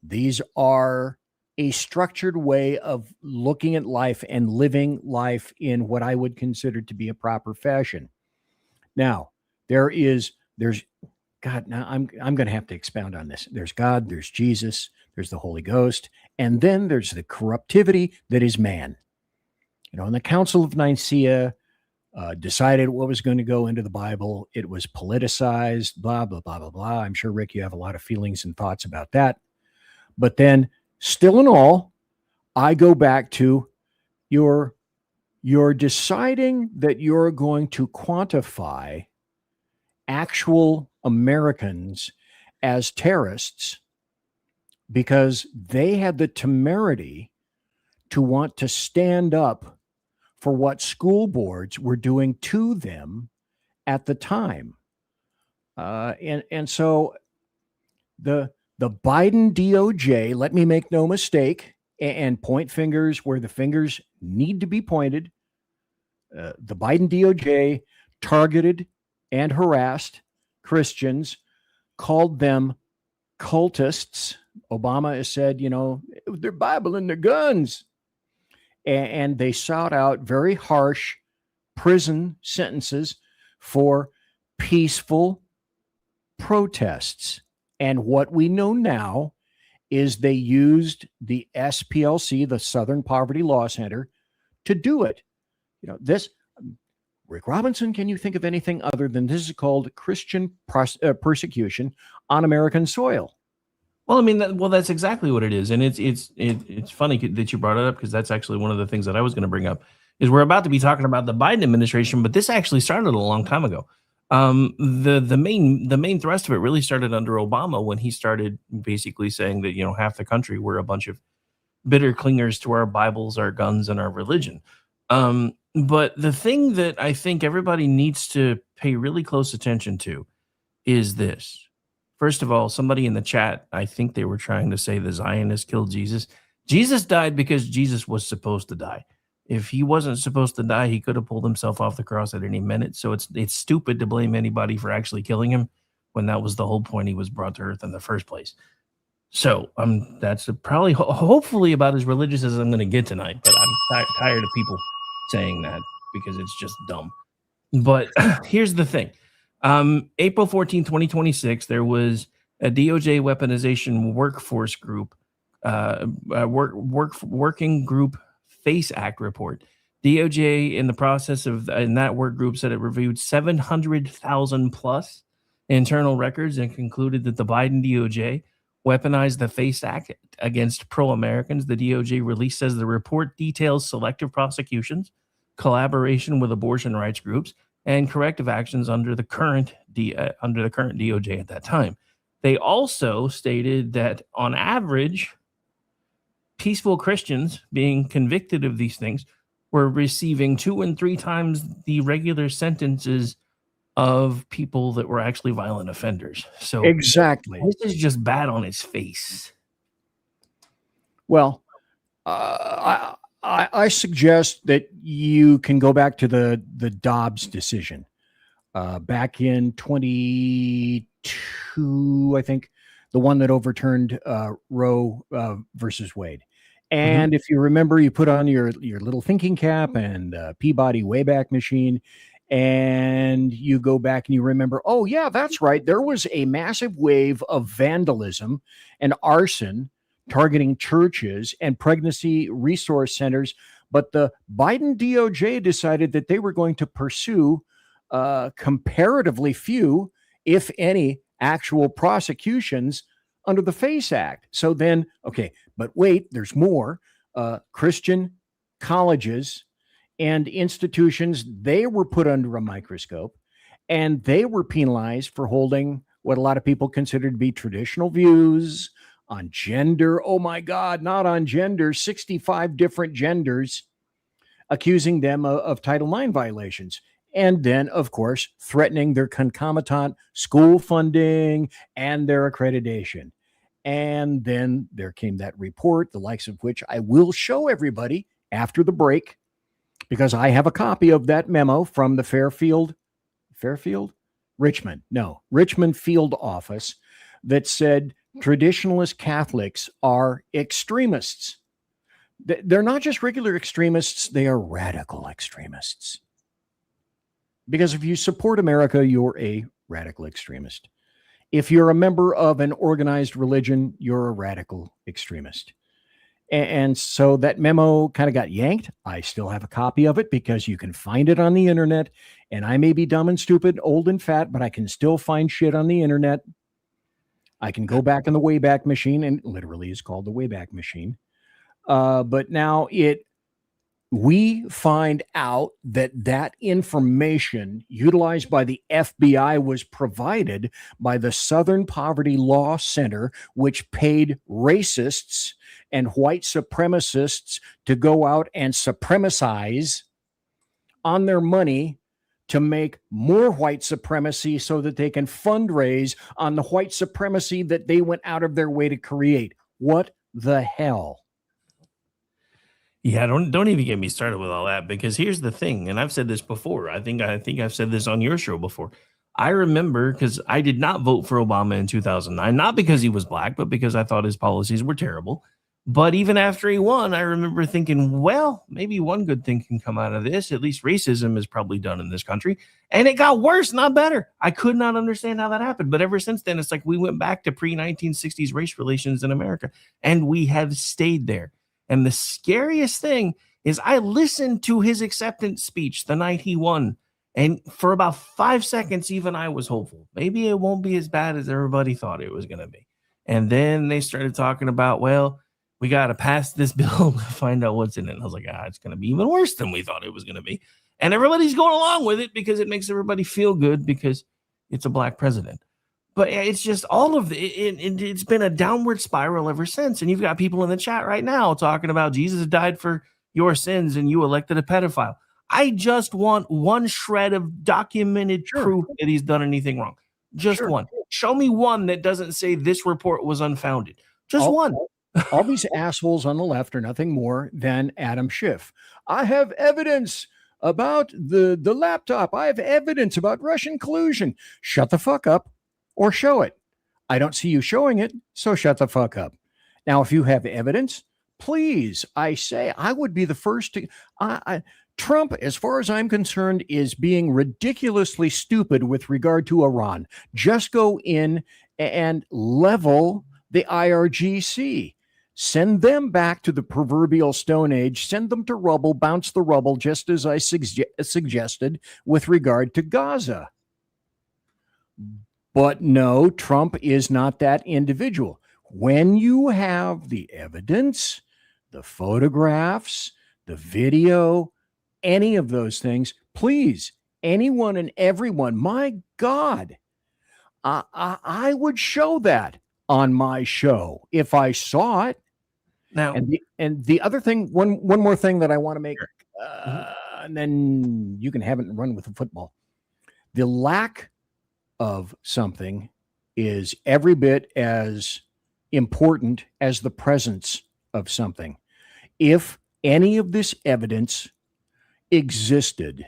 these are a structured way of looking at life and living life in what I would consider to be a proper fashion. Now, there's God, now I'm going to have to expound on this. There's God, there's Jesus, there's the Holy Ghost, and then there's the corruptivity that is man. And the Council of Nicaea decided what was going to go into the Bible. It was politicized, blah, blah, blah, blah, blah. I'm sure, Rick, you have a lot of feelings and thoughts about that. But then, still in all, I go back to you're deciding that you're going to quantify actual Americans as terrorists because they had the temerity to want to stand up for what school boards were doing to them at the time. And so the Biden DOJ, let me make no mistake, and point fingers where the fingers need to be pointed. The Biden DOJ targeted and harassed Christians, called them cultists. Obama has said, their Bible and their guns. And they sought out very harsh prison sentences for peaceful protests. And what we know now is they used the SPLC, the Southern Poverty Law Center, to do it. Rick Robinson, can you think of anything other than this is called Christian persecution on American soil? Well, I mean, that's exactly what it is. And it's funny that you brought it up because that's actually one of the things that I was going to bring up is we're about to be talking about the Biden administration, but this actually started a long time ago. The main thrust of it really started under Obama when he started basically saying that, half the country were a bunch of bitter clingers to our Bibles, our guns, and our religion. But the thing that I think everybody needs to pay really close attention to is this. First of all, somebody in the chat, I think they were trying to say the Zionists killed Jesus. Jesus died because Jesus was supposed to die. If he wasn't supposed to die, he could have pulled himself off the cross at any minute. So it's stupid to blame anybody for actually killing him when that was the whole point he was brought to earth in the first place. So that's probably hopefully about as religious as I'm going to get tonight. But I'm tired of people saying that because it's just dumb. But here's the thing. April 14, 2026, there was a DOJ weaponization workforce group, working group FACE Act report. DOJ in that work group said it reviewed 700,000 plus internal records and concluded that the Biden DOJ weaponized the FACE Act against pro-Americans. The DOJ release says the report details selective prosecutions, collaboration with abortion rights groups, and corrective actions under the current DOJ at that time. They also stated that on average, peaceful Christians being convicted of these things were receiving 2 and 3 times the regular sentences of people that were actually violent offenders. So Exactly. this is just bad on its face. Well, I suggest that you can go back to the Dobbs decision back in 22, I think, the one that overturned Roe versus Wade. And if you remember, you put on your little thinking cap and Peabody Wayback Machine, and you go back and you remember, oh, yeah, that's right. There was a massive wave of vandalism and arson targeting churches and pregnancy resource centers. But the Biden DOJ decided that they were going to pursue comparatively few, if any, actual prosecutions under the FACE Act. So then, okay, but wait, there's more. Christian colleges and institutions, they were put under a microscope, and they were penalized for holding what a lot of people consider to be traditional views on gender. Oh my God, not on gender, 65 different genders, accusing them of Title IX violations. And then, of course, threatening their concomitant school funding and their accreditation. And then there came that report, the likes of which I will show everybody after the break, because I have a copy of that memo from the Richmond field office that said traditionalist Catholics are extremists. They're not just regular extremists, they are radical extremists. Because if you support America, you're a radical extremist. If you're a member of an organized religion, you're a radical extremist. And so that memo kind of got yanked. I still have a copy of it because you can find it on the internet. And I may be dumb and stupid, old and fat, but I can still find shit on the internet. I can go back in the Wayback Machine, and literally is called the Wayback Machine. But now we find out that information utilized by the FBI was provided by the Southern Poverty Law Center, which paid racists and white supremacists to go out and supremacize on their money to make more white supremacy so that they can fundraise on the white supremacy that they went out of their way to create. What the hell? Yeah, don't even get me started with all that, because here's the thing, and I've said this before. I think I've said this on your show before. I remember, because I did not vote for Obama in 2009, not because he was black, but because I thought his policies were terrible. But even after he won, I remember thinking, well, maybe one good thing can come out of this. At least racism is probably done in this country. And it got worse, not better. I could not understand how that happened. But ever since then, it's like we went back to pre-1960s race relations in America, and we have stayed there. And the scariest thing is I listened to his acceptance speech the night he won. And for about 5 seconds, even I was hopeful. Maybe it won't be as bad as everybody thought it was going to be. And then they started talking about, well, we got to pass this bill to find out what's in it. And I was like, it's going to be even worse than we thought it was going to be. And everybody's going along with it because it makes everybody feel good because it's a black president. But it's just all of it's been a downward spiral ever since. And you've got people in the chat right now talking about Jesus died for your sins and you elected a pedophile. I just want one shred of documented proof that he's done anything wrong. Just one. Show me one that doesn't say this report was unfounded. Just one. All these assholes on the left are nothing more than Adam Schiff. I have evidence about the laptop. I have evidence about Russian collusion. Shut the fuck up. Or show it. I don't see you showing it, so shut the fuck up. Now, if you have evidence, please, I say, I would be the first to... Trump, as far as I'm concerned, is being ridiculously stupid with regard to Iran. Just go in and level the IRGC. Send them back to the proverbial Stone Age. Send them to rubble, bounce the rubble, just as I suggested with regard to Gaza. But no, Trump is not that individual. When you have the evidence, the photographs, the video, any of those things, please anyone and everyone. My God, I would show that on my show if I saw it. Now, And the other thing, one more thing that I want to make, and then you can have it and run with the football. The lack of something is every bit as important as the presence of something. If any of this evidence existed,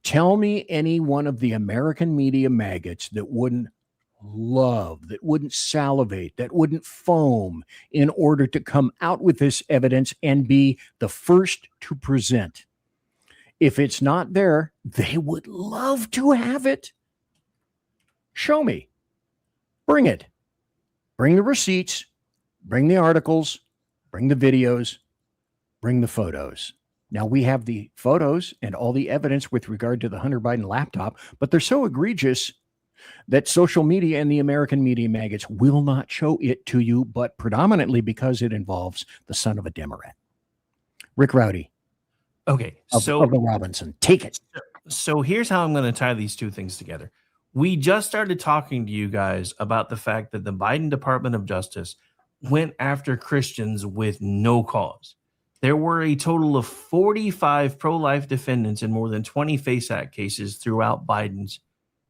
tell me any one of the American media maggots that wouldn't love, that wouldn't salivate, that wouldn't foam in order to come out with this evidence and be the first to present. If it's not there, they would love to have it. Show me. Bring it. Bring the receipts. Bring the articles. Bring the videos. Bring the photos. Now, we have the photos and all the evidence with regard to the Hunter Biden laptop, but they're so egregious that social media and the American media maggots will not show it to you, but predominantly because it involves the son of a Democrat. Rick Rowdy. Okay, of the Robinson. Take it. So here's how I'm going to tie these two things together. We just started talking to you guys about the fact that the Biden Department of Justice went after Christians with no cause. There were a total of 45 pro-life defendants in more than 20 FACE Act cases throughout Biden's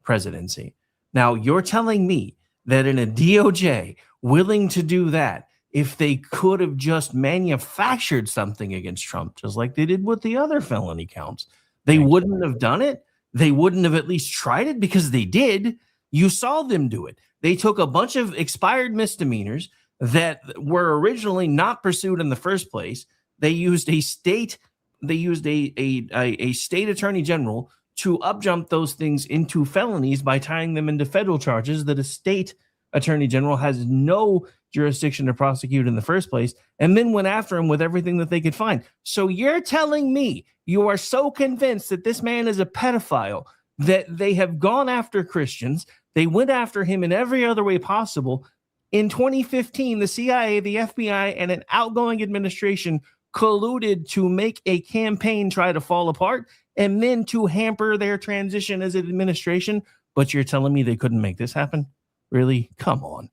presidency. Now, you're telling me that in a DOJ willing to do that, if they could have just manufactured something against Trump, just like they did with the other felony counts, they wouldn't have done it? They wouldn't have at least tried it? Because they did. You saw them do it. They took a bunch of expired misdemeanors that were originally not pursued in the first place. They used a state attorney general to upjump those things into felonies by tying them into federal charges that a state attorney general has no jurisdiction to prosecute in the first place, and then went after him with everything that they could find. So you're telling me you are so convinced that this man is a pedophile that they have gone after Christians. They went after him in every other way possible. In 2015, the CIA, the FBI, and an outgoing administration colluded to make a campaign try to fall apart and then to hamper their transition as an administration. But you're telling me they couldn't make this happen? Really? Come on.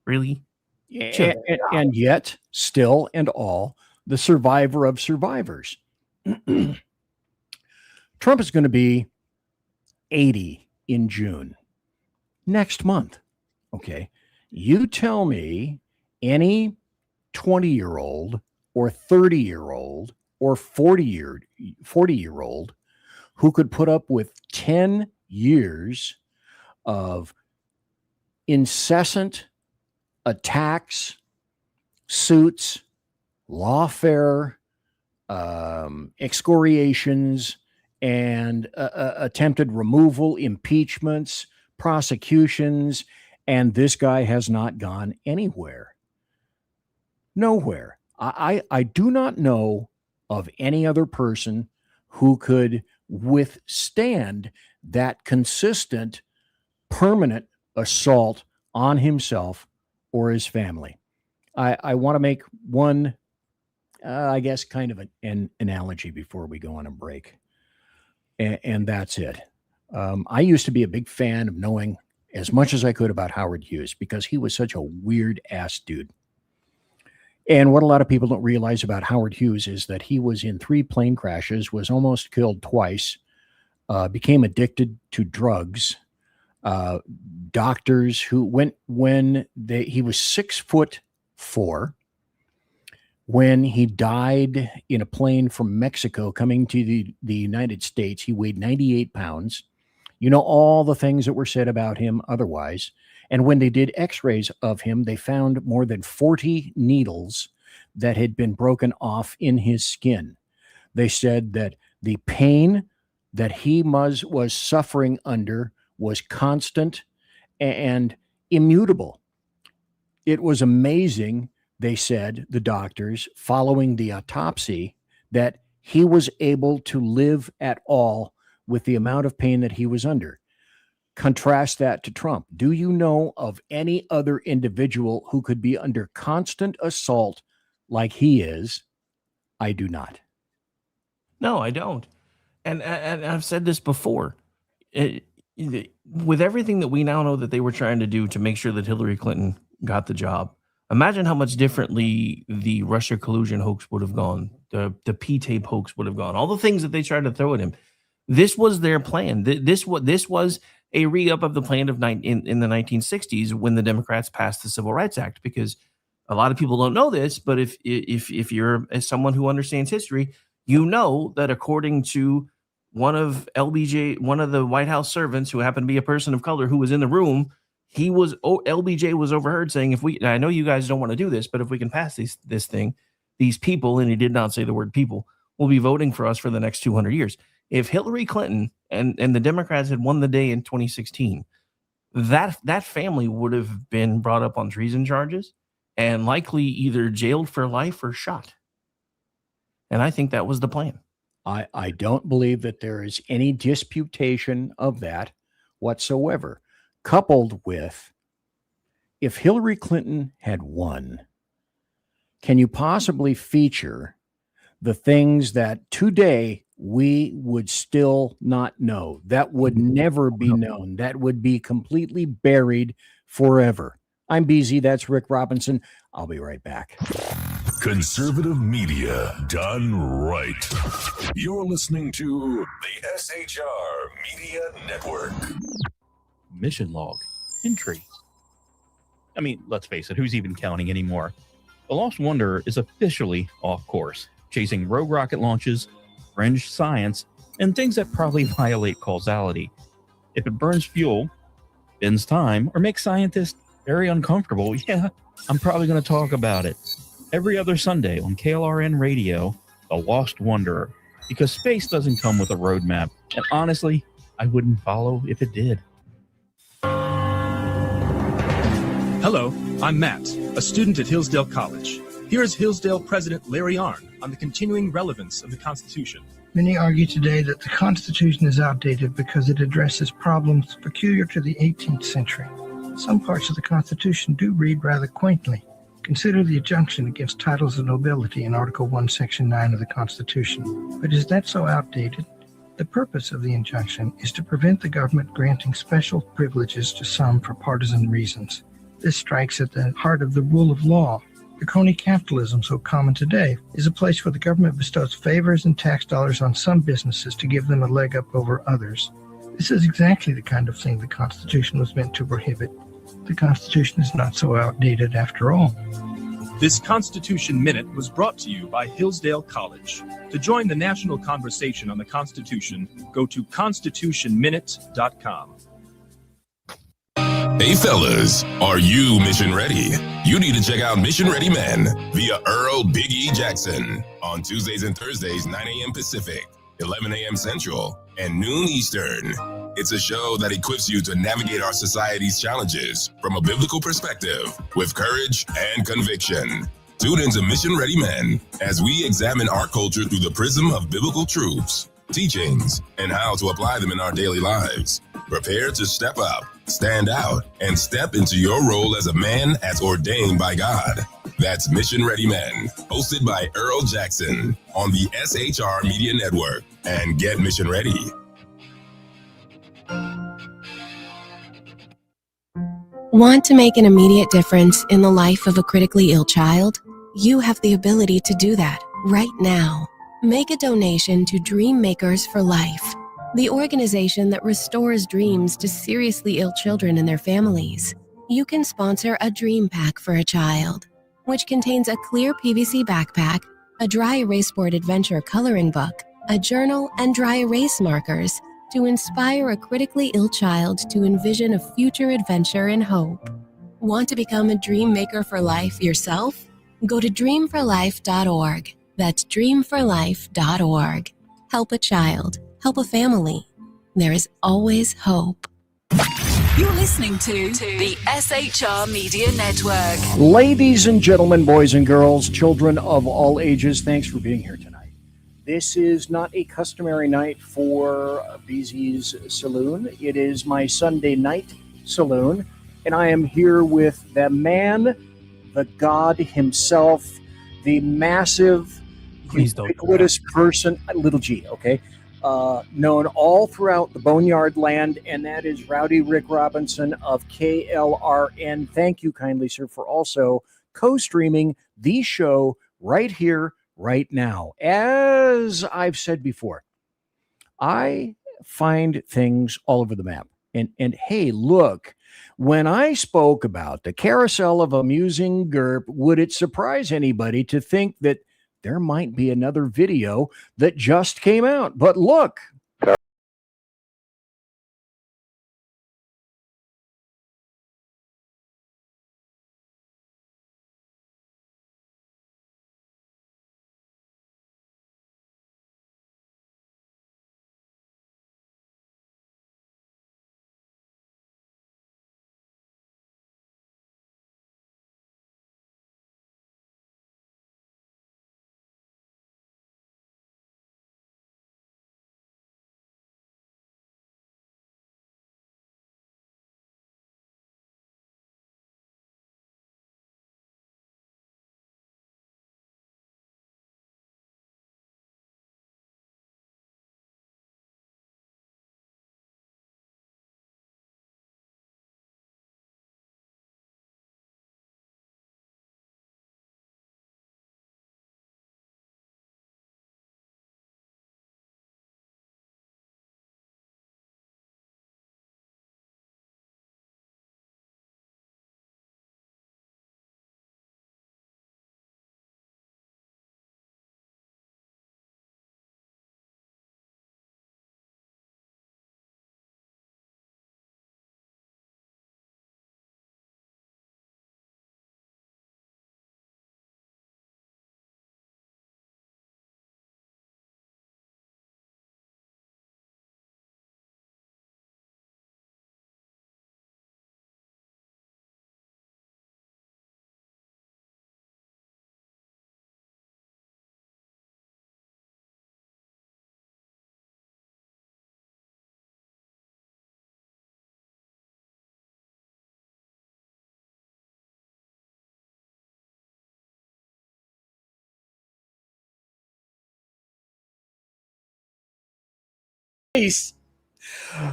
Really? And yet, still and all, the survivor of survivors. Trump is going to be 80 in June next month. Okay. You tell me any 20-year-old or 30-year-old or 40-year-old who could put up with 10 years of incessant attacks, suits, lawfare, excoriations, and attempted removal, impeachments, prosecutions, and this guy has not gone anywhere. Nowhere. I do not know of any other person who could withstand that consistent, permanent assault on himself or his family. I want to make one, I guess, kind of an analogy before we go on a break. And that's it. I used to be a big fan of knowing as much as I could about Howard Hughes because he was such a weird ass dude. And what a lot of people don't realize about Howard Hughes is that he was in 3 plane crashes, was almost killed twice, became addicted to drugs. Doctors who he was 6'4", when he died in a plane from Mexico coming to the United States, he weighed 98 pounds. You know, all the things that were said about him otherwise. And when they did x-rays of him, they found more than 40 needles that had been broken off in his skin. They said that the pain that he was suffering under was constant and immutable. It was amazing, they said, the doctors, following the autopsy, that he was able to live at all with the amount of pain that he was under. Contrast that to Trump. Do you know of any other individual who could be under constant assault like he is? I do not. No, I don't. and I've said this before, with everything that we now know that they were trying to do to make sure that Hillary Clinton got the job, imagine how much differently the Russia collusion hoax would have gone, the P-tape hoax would have gone, all the things that they tried to throw at him. This was their plan. This was a re-up of the plan of in the 1960s when the Democrats passed the Civil Rights Act, because a lot of people don't know this, but if you're as someone who understands history, you know that according to one of the White House servants who happened to be a person of color who was in the room, LBJ was overheard saying, I know you guys don't want to do this, but if we can pass this thing, these people, and he did not say the word people, will be voting for us for the next 200 years. If Hillary Clinton and the Democrats had won the day in 2016, that family would have been brought up on treason charges and likely either jailed for life or shot. And I think that was the plan. I don't believe that there is any disputation of that whatsoever. Coupled with, if Hillary Clinton had won, can you possibly feature the things that today we would still not know? That would never be known. That would be completely buried forever. I'm BZ. That's Rick Robinson. I'll be right back. Conservative media done right. You're listening to the SHR Media Network. Mission log entry. I mean, let's face it, who's even counting anymore? The Lost Wonder is officially off course, chasing rogue rocket launches, fringe science, and things that probably violate causality. If it burns fuel, bends time, or makes scientists very uncomfortable, yeah, I'm probably going to talk about it. Every other Sunday on KLRN Radio, The Lost Wanderer, because space doesn't come with a roadmap, and honestly, I wouldn't follow if it did. Hello, I'm Matt, a student at Hillsdale College. Here is Hillsdale President Larry Arnn on the continuing relevance of the Constitution. Many argue today that the Constitution is outdated because it addresses problems peculiar to the 18th century. Some parts of the Constitution do read rather quaintly. Consider the injunction against titles of nobility in Article 1, Section 9 of the Constitution. But is that so outdated? The purpose of the injunction is to prevent the government granting special privileges to some for partisan reasons. This strikes at the heart of the rule of law. The crony capitalism so common today is a place where the government bestows favors and tax dollars on some businesses to give them a leg up over others. This is exactly the kind of thing the Constitution was meant to prohibit. The Constitution is not so outdated after all. This Constitution Minute was brought to you by Hillsdale College. To join the national conversation on the Constitution, go to constitutionminute.com. Hey fellas, are you mission ready? You need to check out Mission Ready Men via Earl Big E Jackson on Tuesdays and Thursdays, 9 a.m. Pacific, 11 a.m. Central, and noon Eastern. It's a show that equips you to navigate our society's challenges from a biblical perspective with courage and conviction. Tune into Mission Ready Men as we examine our culture through the prism of biblical truths, teachings, and how to apply them in our daily lives. Prepare to step up, stand out, and step into your role as a man as ordained by God. That's Mission Ready Men, hosted by Earl Jackson on the SHR Media Network. And get mission ready. Want to make an immediate difference in the life of a critically ill child? You have the ability to do that right now. Make a donation to Dream Makers for Life, the organization that restores dreams to seriously ill children and their families. You can sponsor a dream pack for a child, which contains a clear PVC backpack, a dry erase board adventure coloring book, a journal, and dry erase markers to inspire a critically ill child to envision a future adventure and hope. Want to become a dream maker for life yourself? Go to dreamforlife.org. That's dreamforlife.org. Help a child. Help a family. There is always hope. You're listening to the SHR Media Network. Ladies and gentlemen, boys and girls, children of all ages, thanks for being here tonight. This is not a customary night for BZ's Saloon. It is my Sunday night saloon, and I am here with the man, the God himself, the massive, ubiquitous person, little g, okay? known all throughout the Boneyard land, and that is Rowdy Rick Robinson of KLRN. Thank you kindly, sir, for also co-streaming the show right here, right now. As I've said before, I find things all over the map. And hey, look, when I spoke about the carousel of amusing GURP, would it surprise anybody to think that there might be another video that just came out? But look.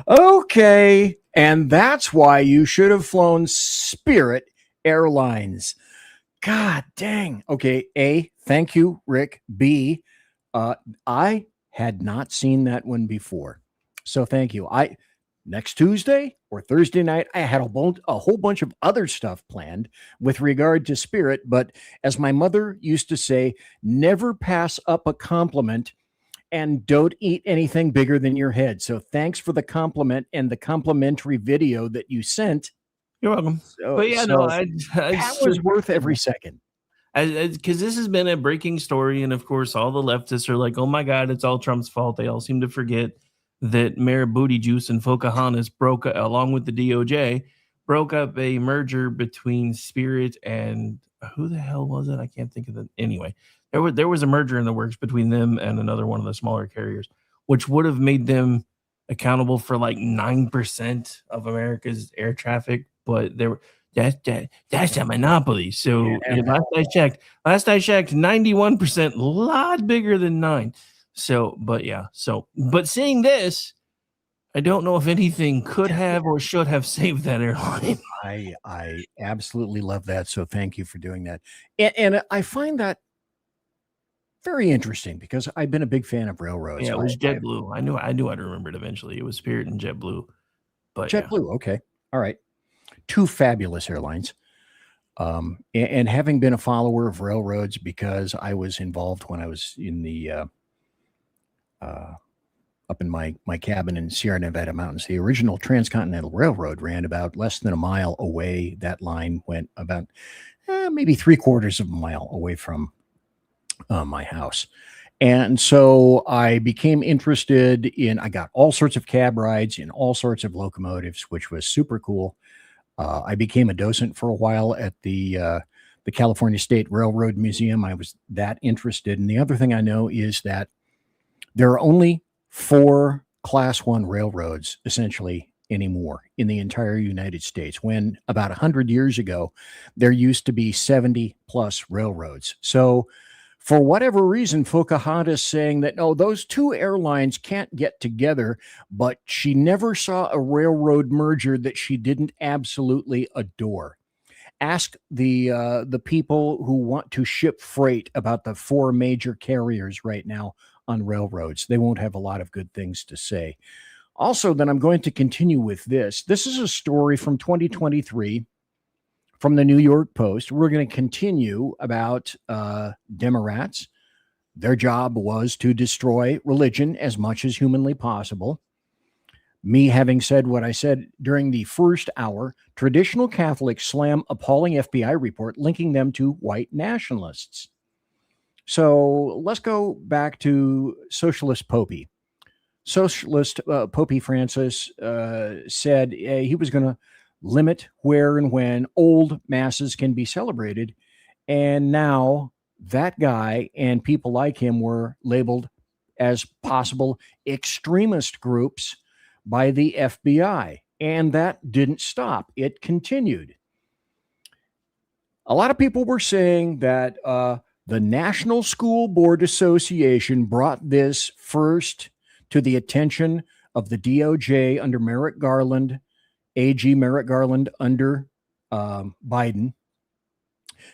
Okay, and that's why you should have flown Spirit Airlines. God dang. Okay, A, thank you, Rick. B, I had not seen that one before. So thank you. Next Tuesday or Thursday night, I had a whole bunch of other stuff planned with regard to Spirit, but as my mother used to say, never pass up a compliment and don't eat anything bigger than your head. So thanks for the compliment and the complimentary video that you sent. You're welcome. But yeah, no, that was worth every second. Because this has been a breaking story, and of course, all the leftists are like, "Oh my God, it's all Trump's fault." They all seem to forget that Mayor Booty Juice and Pocahontas along with the DOJ, broke up a merger between Spirit and who the hell was it? I can't think of it. Anyway, there was a merger in the works between them and another one of the smaller carriers, which would have made them accountable for like 9% of America's air traffic, but that's a monopoly. So last I checked, 91%, a lot bigger than 9. So, but seeing this, I don't know if anything could have or should have saved that airline. I absolutely love that. So thank you for doing that. And I find that very interesting because I've been a big fan of railroads. Yeah, it was JetBlue. I knew I'd remember it eventually. It was Spirit and JetBlue. But JetBlue, okay. All right. Two fabulous airlines. And having been a follower of railroads because I was involved when I was in the up in my cabin in Sierra Nevada mountains. The original Transcontinental Railroad ran about less than a mile away. That line went about maybe 3/4 of a mile away from my house. And so I became interested I got all sorts of cab rides in all sorts of locomotives, which was super cool. I became a docent for a while at the California State Railroad Museum. I was that interested. And the other thing I know is that there are only 4 Class 1 railroads essentially anymore in the entire United States, when about 100 years ago, there used to be 70 plus railroads. So For whatever reason, Pocahontas saying that, no, those two airlines can't get together, but she never saw a railroad merger that she didn't absolutely adore. Ask the people who want to ship freight about the four major carriers right now on railroads. They won't have a lot of good things to say. Also, then I'm going to continue with this. This is a story from 2023 from the New York Post. We're going to continue about Democrats. Their job was to destroy religion as much as humanly possible. Me having said what I said during the first hour, traditional Catholics slam appalling FBI report linking them to white nationalists. So let's go back to Socialist Popey. Socialist Popey Francis said he was going to limit where and when old masses can be celebrated. And now that guy and people like him were labeled as possible extremist groups by the FBI. And that didn't stop. It continued. A lot of people were saying that the National School Board Association brought this first to the attention of the DOJ under Merrick Garland, AG Merrick Garland under Biden,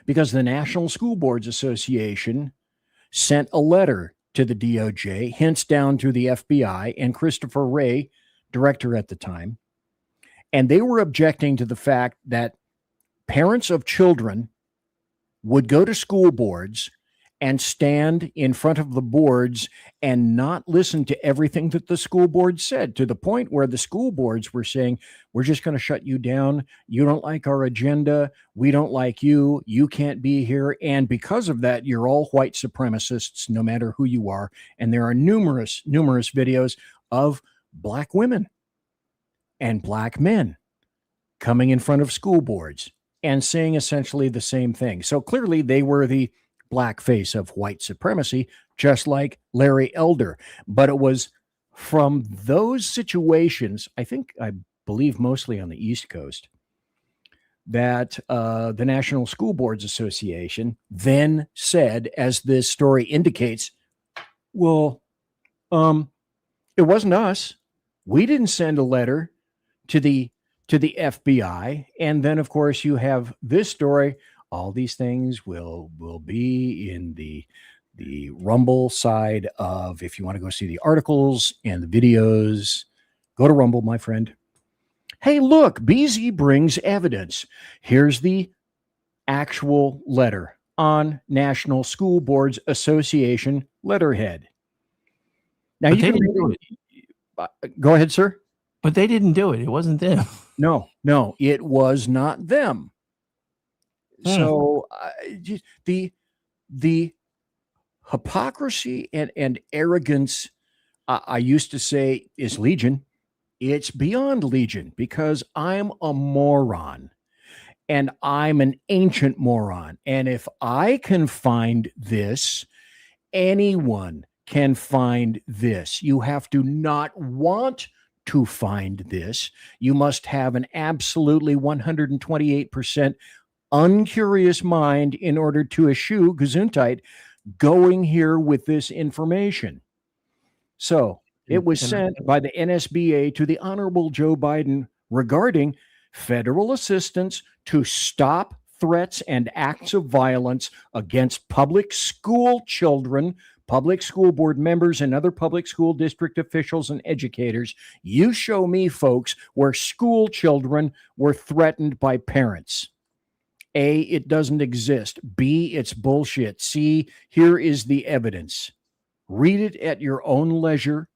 because the National School Boards Association sent a letter to the DOJ, hence down to the FBI and Christopher Wray, director at the time, and they were objecting to the fact that parents of children would go to school boards and stand in front of the boards and not listen to everything that the school board said, to the point where the school boards were saying, we're just going to shut you down. You don't like our agenda. We don't like you. You can't be here. And because of that, you're all white supremacists, no matter who you are. And there are numerous videos of Black women and Black men coming in front of school boards and saying essentially the same thing. So clearly they were the black face of white supremacy, just like Larry Elder. But it was from those situations, I believe mostly on the East Coast, that the National School Boards Association then said, as this story indicates, well, it wasn't us. We didn't send a letter to the FBI. And then, of course, you have this story. All these things will be in the Rumble side of, if you want to go see the articles and the videos, go to Rumble, my friend. Hey, look, BZ brings evidence. Here's the actual letter on National School Boards Association letterhead. Now, you can do it. Go ahead, sir. But they didn't do it. It wasn't them. No, it was not them. So the hypocrisy and arrogance, I used to say, is legion. It's beyond legion, because I'm a moron and I'm an ancient moron. And if I can find this, anyone can find this. You have to not want to find this. You must have an absolutely 128% uncurious mind in order to eschew Gesundheit going here with this information. So it was sent by the NSBA to the Honorable Joe Biden regarding federal assistance to stop threats and acts of violence against public school children, public school board members, and other public school district officials and educators. You show me, folks, where school children were threatened by parents. A, it doesn't exist. B, it's bullshit. C, here is the evidence. Read it at your own leisure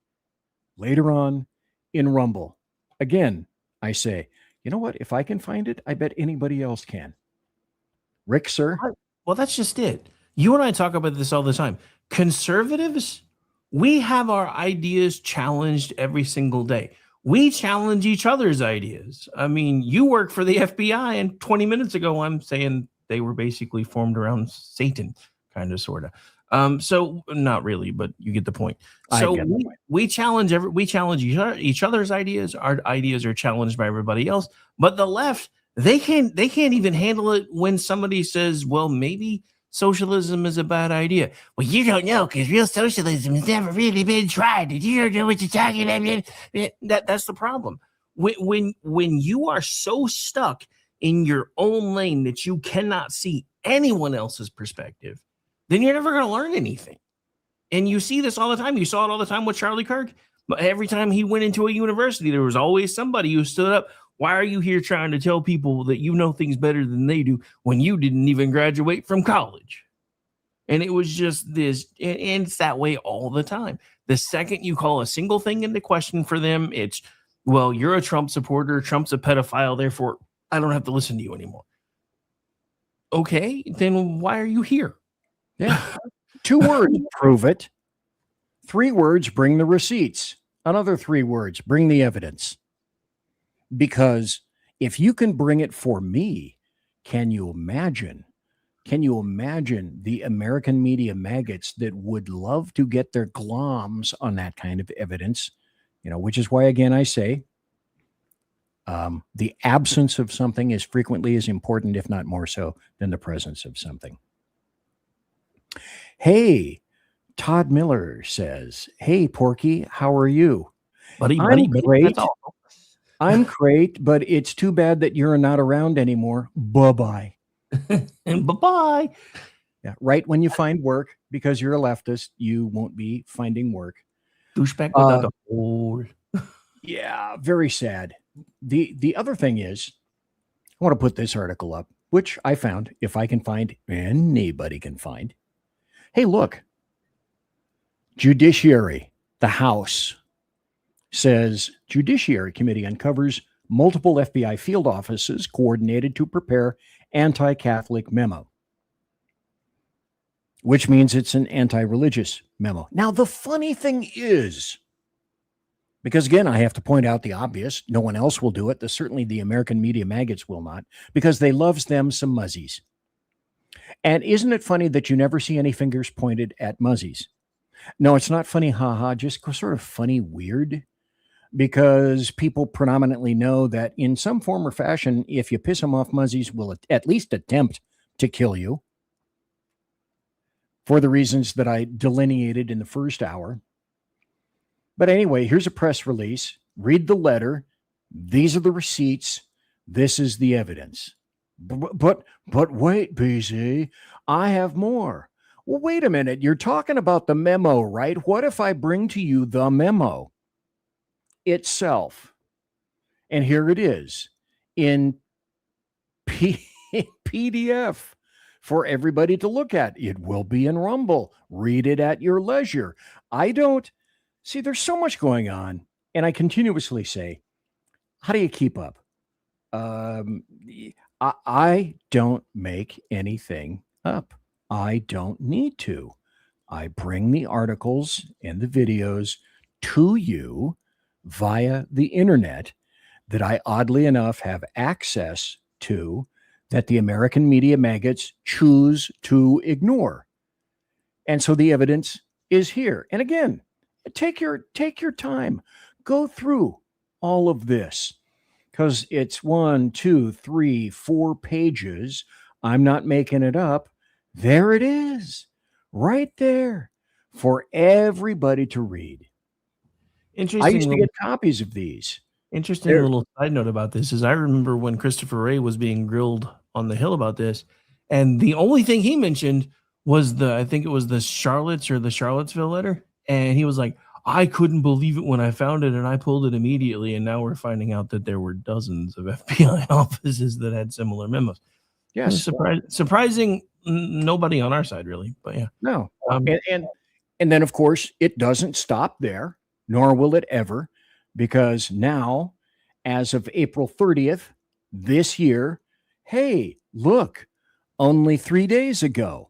later on in Rumble. Again, I say, you know what? If I can find it, I bet anybody else can. Rick, sir? Well, that's just it. You and I talk about this all the time. Conservatives, we have our ideas challenged every single day. We challenge each other's ideas. I mean, you work for the FBI, and 20 minutes ago, I'm saying they were basically formed around Satan, kind of, sort of. So not really, but you get the point. So we challenge each other's ideas. Our ideas are challenged by everybody else. But the left, they can't even handle it when somebody says, well, maybe socialism is a bad idea. Well, you don't know because real socialism has never really been tried, and you don't know what you're talking about. That's the problem. When you are so stuck in your own lane that you cannot see anyone else's perspective, then you're never going to learn anything. And you see this all the time. You saw it all the time with Charlie Kirk. Every time he went into a university, there was always somebody who stood up. Why are you here trying to tell people that you know things better than they do when you didn't even graduate from college? And it was just this, and it's that way all the time. The second you call a single thing into question for them, it's, well, you're a Trump supporter. Trump's a pedophile. Therefore, I don't have to listen to you anymore. Okay, then why are you here? Yeah. 2 words, prove it. 3 words, bring the receipts. Another 3 words, bring the evidence. Because if you can bring it for me, can you imagine the American media maggots that would love to get their gloms on that kind of evidence? Which is why, again, I say the absence of something is frequently as important, if not more so, than the presence of something. Hey, Todd Miller says, hey, Porky, how are you? Buddy, great. I'm great, but it's too bad that you're not around anymore. Bye-bye. And bye-bye. Yeah, right when you find work, because you're a leftist, you won't be finding work. Douchebag without a hole. Yeah, very sad. The other thing is, I want to put this article up, which I found, if I can find, anybody can find. Hey, look. Judiciary, the House, says Judiciary Committee uncovers multiple FBI field offices coordinated to prepare anti-Catholic memo, which means it's an anti-religious memo. Now, the funny thing is, because again, I have to point out the obvious, no one else will do it. Certainly the American media maggots will not, because they loves them some muzzies. And isn't it funny that you never see any fingers pointed at muzzies? No, it's not funny, haha, just sort of funny, weird, because people predominantly know that in some form or fashion, if you piss them off, muzzies will at least attempt to kill you for the reasons that I delineated in the first hour. But anyway, here's a press release. Read the letter. These are the receipts. This is the evidence. But wait, BZ, I have more. Well, wait a minute. You're talking about the memo, right? What if I bring to you the memo itself? And here it is in PDF for everybody to look at. It will be in Rumble. Read it at your leisure. See, there's so much going on. And I continuously say, how do you keep up? I don't make anything up. I don't need to. I bring the articles and the videos to you via the internet that I oddly enough have access to, that the American media maggots choose to ignore. And so the evidence is here. And again, take your time. Go through all of this, because it's 1, 2, 3, 4 pages. I'm not making it up. There it is, right there for everybody to read. Interesting. I used to get copies of these. Interesting little side note about this is I remember when Christopher Wray was being grilled on the Hill about this, and the only thing he mentioned was I think it was the Charlottes or the Charlottesville letter. And he was like, I couldn't believe it when I found it, and I pulled it immediately. And now we're finding out that there were dozens of FBI offices that had similar memos. Yes. Surprising. Nobody on our side, really. But yeah. No. And then, of course, it doesn't stop there, nor will it ever, because now, as of April 30th this year, hey, look, only 3 days ago,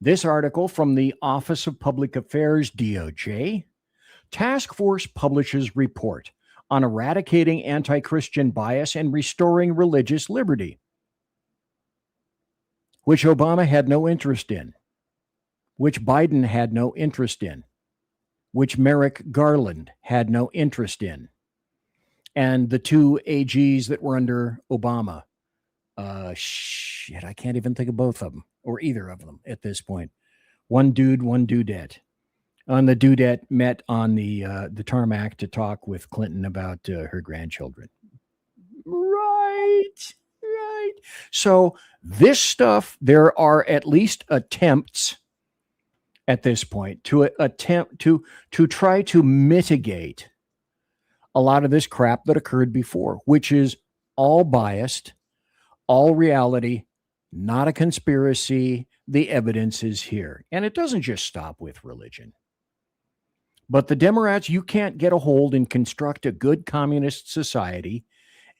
this article from the Office of Public Affairs, DOJ, Task Force publishes report on eradicating anti-Christian bias and restoring religious liberty, which Obama had no interest in, which Biden had no interest in, which Merrick Garland had no interest in, and the 2 AGs that were under Obama. I can't even think of both of them. or either of them at this point. One dude, one dudette. On the dudette met on the tarmac to talk with Clinton about her grandchildren. Right. So this stuff, there are at least attempts at this point to try to mitigate a lot of this crap that occurred before, which is all biased, all reality, not a conspiracy. The evidence is here. And it doesn't just stop with religion. But the Democrats, you can't get a hold and construct a good communist society,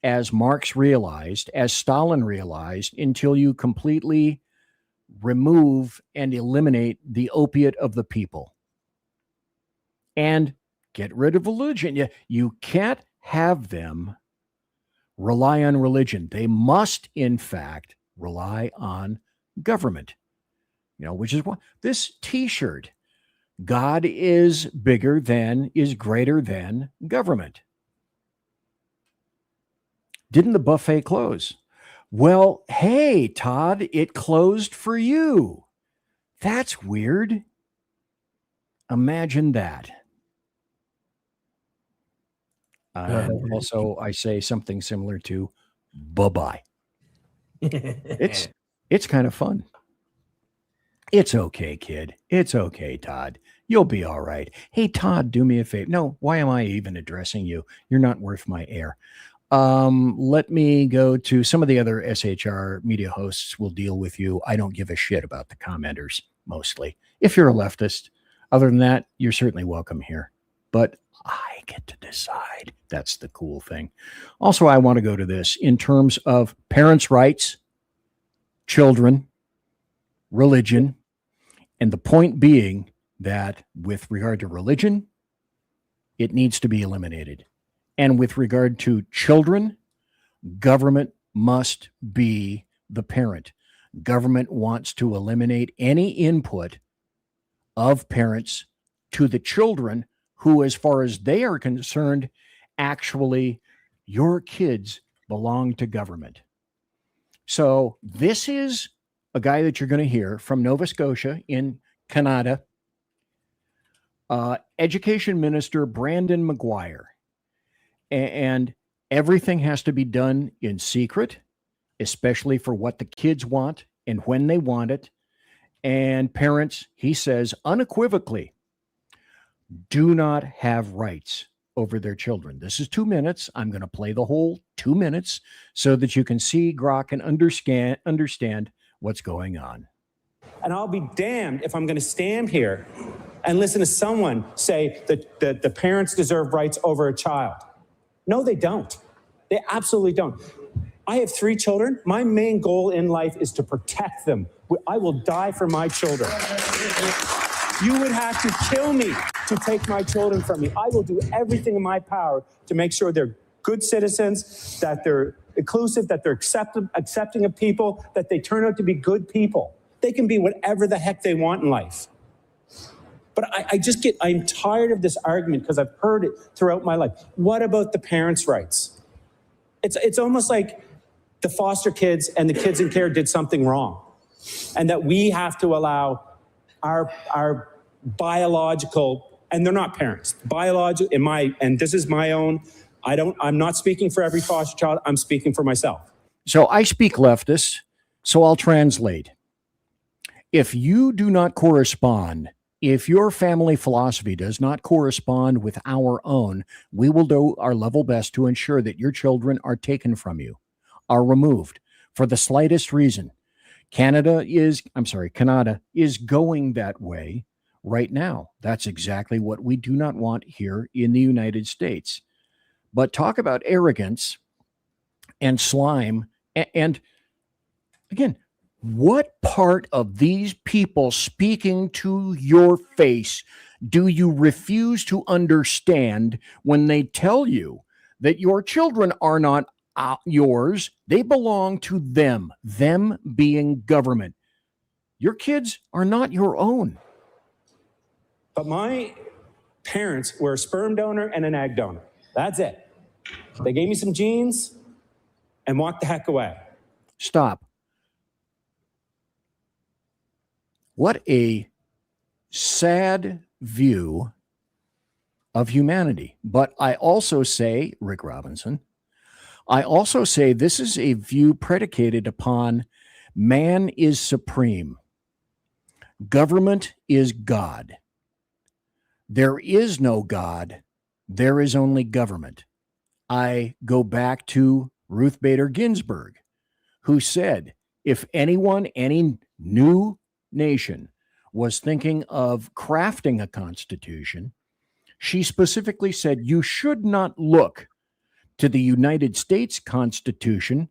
as Marx realized, as Stalin realized, until you completely remove and eliminate the opiate of the people and get rid of religion. You can't have them rely on religion. They must, in fact, rely on government, which is what this T-shirt, God is greater than government. Didn't the buffet close? Well, hey, Todd, it closed for you. That's weird. Imagine that. Also, I say something similar to bye-bye. It's kind of fun. It's okay, kid. It's okay, Todd. You'll be all right. Hey, Todd, do me a favor. No, why am I even addressing you? You're not worth my air. Let me go to some of the other SHR media hosts will deal with you. I don't give a shit about the commenters, mostly. If you're a leftist, other than that, you're certainly welcome here. But I get to decide. That's the cool thing. Also, I want to go to this in terms of parents' rights, children, religion, and the point being that with regard to religion, it needs to be eliminated. And with regard to children, government must be the parent. Government wants to eliminate any input of parents to the children who, as far as they are concerned, actually, your kids belong to government. So this is a guy that you're going to hear from Nova Scotia in Canada, Education Minister Brandon Maguire. And everything has to be done in secret, especially for what the kids want and when they want it. And parents, he says unequivocally, do not have rights over their children. This is 2 minutes. I'm going to play the whole 2 minutes so that you can see, grok, and understand what's going on. And I'll be damned if I'm going to stand here and listen to someone say that the parents deserve rights over a child. No, they don't. They absolutely don't. I have 3 children. My main goal in life is to protect them. I will die for my children. You would have to kill me to take my children from me. I will do everything in my power to make sure they're good citizens, that they're inclusive, that they're accepting of people, that they turn out to be good people. They can be whatever the heck they want in life. But I'm tired of this argument because I've heard it throughout my life. What about the parents' rights? It's almost like the foster kids and the kids in care did something wrong, and that we have to allow our biological, and they're not parents, biological, and this is my own, I'm not speaking for every foster child, I'm speaking for myself. So I speak leftist, so I'll translate. If you do not correspond, if your family philosophy does not correspond with our own, we will do our level best to ensure that your children are taken from you, are removed for the slightest reason. Canada is going that way right now. That's exactly what we do not want here in the United States. But talk about arrogance and slime. And again, what part of these people speaking to your face do you refuse to understand when they tell you that your children are not yours? They belong to them being government. Your kids are not your own. But my parents were a sperm donor and an egg donor. That's it. They gave me some genes and walked the heck away. Stop. What a sad view of humanity. But I also say, Rick Robinson, I also say this is a view predicated upon man is supreme. Government is God. There is no God. There is only government. I go back to Ruth Bader Ginsburg, who said, if anyone, any new nation was thinking of crafting a constitution, she specifically said, you should not look to the United States Constitution,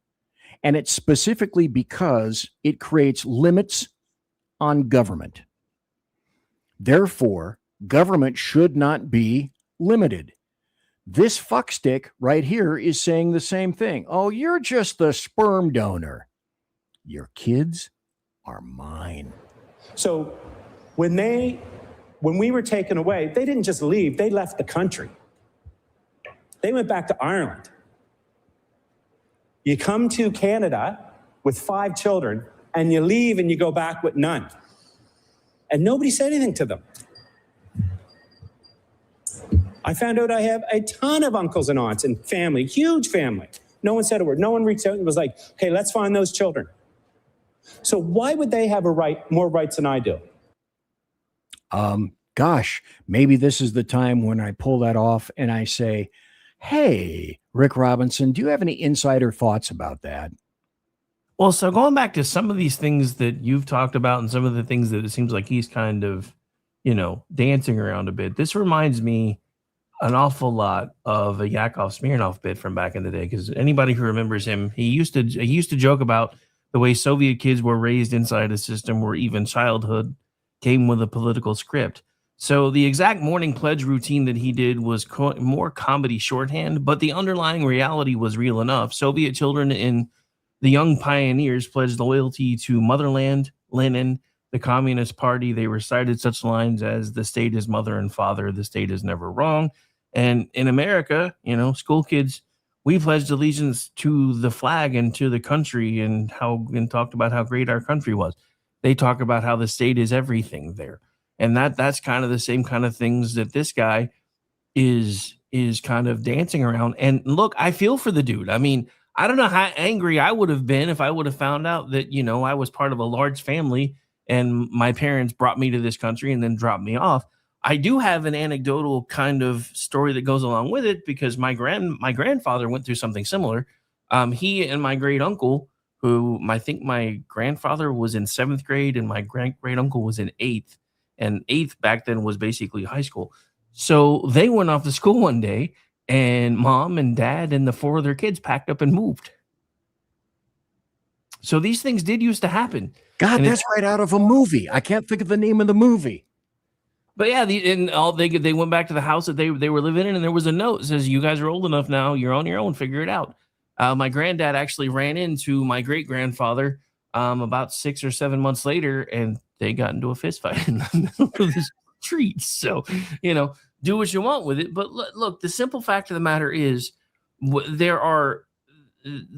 and it's specifically because it creates limits on government. Therefore, government should not be limited. This fuckstick right here is saying the same thing. Oh, you're just the sperm donor. Your kids are mine. So when we were taken away, they didn't just leave, they left the country. They went back to Ireland. You come to Canada with 5 children, and you leave and you go back with none. And nobody said anything to them. I found out I have a ton of uncles and aunts and family, huge family. No one said a word. No one reached out and was like, okay, let's find those children. So why would they have more rights than I do? Gosh, maybe this is the time when I pull that off and I say, hey, Rick Robinson, do you have any insider thoughts about that? Well, so going back to some of these things that you've talked about and some of the things that it seems like he's kind of, dancing around a bit, this reminds me an awful lot of a Yakov Smirnoff bit from back in the day, because anybody who remembers him, he used to joke about the way Soviet kids were raised inside a system where even childhood came with a political script. So the exact morning pledge routine that he did was more comedy shorthand, but the underlying reality was real enough. Soviet children and the young pioneers pledged loyalty to motherland, Lenin, the Communist Party. They recited such lines as "the state is mother and father, the state is never wrong." And in America, school kids, we pledged allegiance to the flag and to the country, and talked about how great our country was. They talk about how the state is everything there. And that's kind of the same kind of things that this guy is kind of dancing around. And look, I feel for the dude. I mean, I don't know how angry I would have been if I would have found out that, I was part of a large family and my parents brought me to this country and then dropped me off. I do have an anecdotal kind of story that goes along with it, because my grandfather went through something similar. He and my great uncle, who I think my grandfather was in 7th grade and my great uncle was in 8th. And 8th back then was basically high school. So they went off to school one day, and mom and dad and the 4 of their kids packed up and moved. So these things did used to happen. God, that's right out of a movie. I can't think of the name of the movie. But yeah, they went back to the house that they were living in, and there was a note that says, "You guys are old enough now. You're on your own. Figure it out." My granddad actually ran into my great grandfather about 6 or 7 months later, and they got into a fist fight in the middle of the street. So, do what you want with it. But look, the simple fact of the matter is, the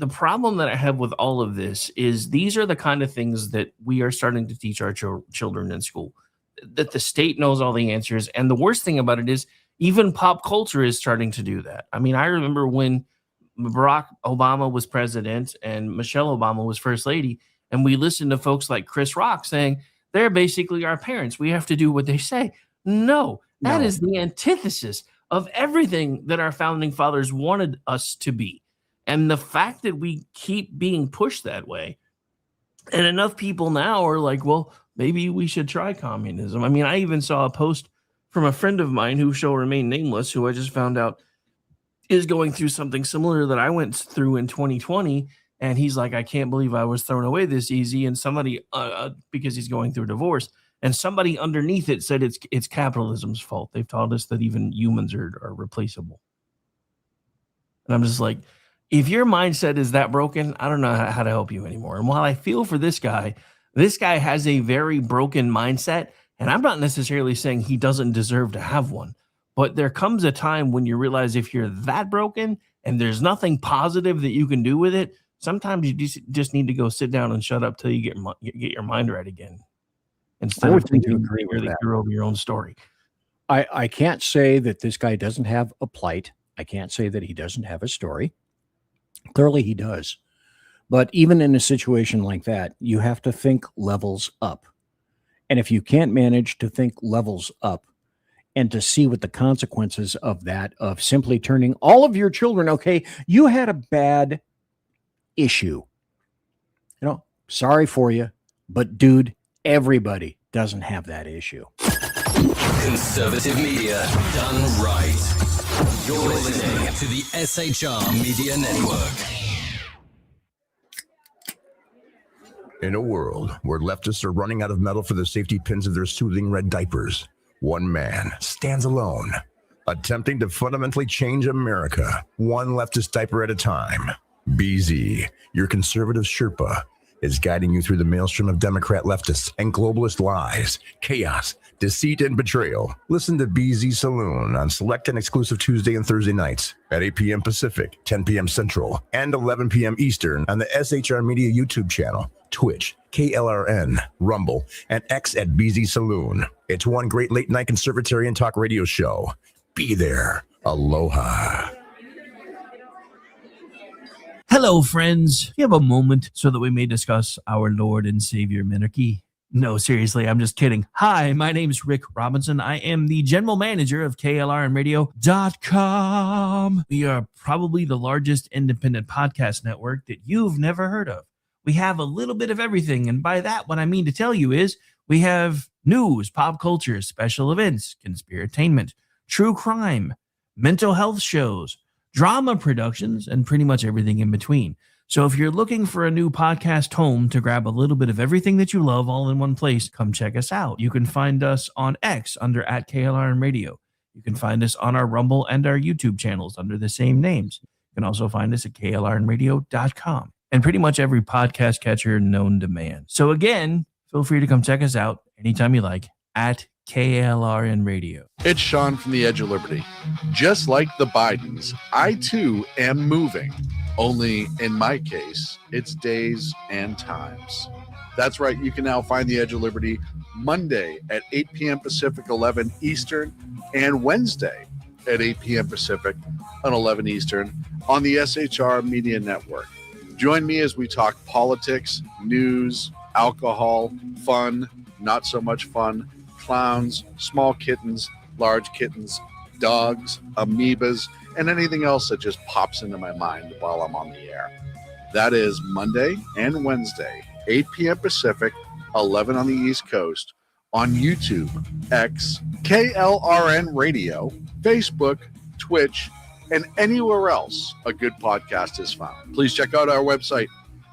problem that I have with all of this is these are the kind of things that we are starting to teach our children in school, that the state knows all the answers. And the worst thing about it is even pop culture is starting to do that. I mean, I remember when Barack Obama was president and Michelle Obama was first lady, and we listened to folks like Chris Rock saying, they're basically our parents. We have to do what they say. No, that is the antithesis of everything that our founding fathers wanted us to be. And the fact that we keep being pushed that way, and enough people now are like, well, maybe we should try communism. I mean, I even saw a post from a friend of mine who shall remain nameless, who I just found out is going through something similar that I went through in 2020. And he's like, I can't believe I was thrown away this easy. And somebody, because he's going through a divorce, and somebody underneath it said it's capitalism's fault. They've taught us that even humans are replaceable. And I'm just like, if your mindset is that broken, I don't know how to help you anymore. And while I feel for this guy has a very broken mindset. And I'm not necessarily saying he doesn't deserve to have one. But there comes a time when you realize if you're that broken and there's nothing positive that you can do with it, sometimes you just need to go sit down and shut up till you get your mind right again. instead I would of tend to thinking agree with you're the that. hero of your own story. I can't say that this guy doesn't have a plight. I can't say that he doesn't have a story. Clearly he does. But even in a situation like that, you have to think levels up. And if you can't manage to think levels up and to see what the consequences of that, of simply turning all of your children, okay, you had a bad issue. You know, sorry for you, but dude, everybody doesn't have that issue. Conservative media done right. You're listening to the SHR Media Network. In a world where leftists are running out of metal for the safety pins of their soothing red diapers, one man stands alone, attempting to fundamentally change America, one leftist diaper at a time. BZ, your conservative Sherpa, is guiding you through the maelstrom of Democrat leftists and globalist lies, chaos, deceit, and betrayal. Listen to BZ Saloon on select and exclusive Tuesday and Thursday nights at 8 p.m. Pacific, 10 p.m. Central, and 11 p.m. Eastern on the SHR Media YouTube channel, Twitch, KLRN, Rumble, and X at BZ Saloon. It's one great late-night conservatarian talk radio show. Be there. Aloha. Hello, friends. You have a moment so that we may discuss our Lord and Savior Minarchy? No, seriously, I'm just kidding. Hi, my name's Rick Robinson. I am the general manager of KLRNradio.com. We are probably the largest independent podcast network that you've never heard of. We have a little bit of everything, and by that, what I mean to tell you is we have news, pop culture, special events, conspiratainment, true crime, mental health shows, drama productions, and pretty much everything in between. So if you're looking for a new podcast home to grab a little bit of everything that you love all in one place, come check us out. You can find us on X under @KLRN You can find us on our Rumble and our YouTube channels under the same names. You can also find us at KLRNradio.com and pretty much every podcast catcher known to man. So again, feel free to come check us out anytime you like at KLRN Radio. It's Sean from the Edge of Liberty. Just like the Bidens, I too am moving. Only in my case, it's days and times. That's right, you can now find the Edge of Liberty Monday at 8 p.m. Pacific, 11 Eastern, and Wednesday at 8 p.m. Pacific on 11 Eastern on the SHR Media Network. Join me as we talk politics, news, alcohol, fun, not so much fun, clowns, small kittens, large kittens, dogs, amoebas, and anything else that just pops into my mind while I'm on the air. That is Monday and Wednesday, 8 p.m. Pacific, 11 on the East Coast, on YouTube, X, KLRN Radio, Facebook, Twitch, and anywhere else a good podcast is found. Please check out our website,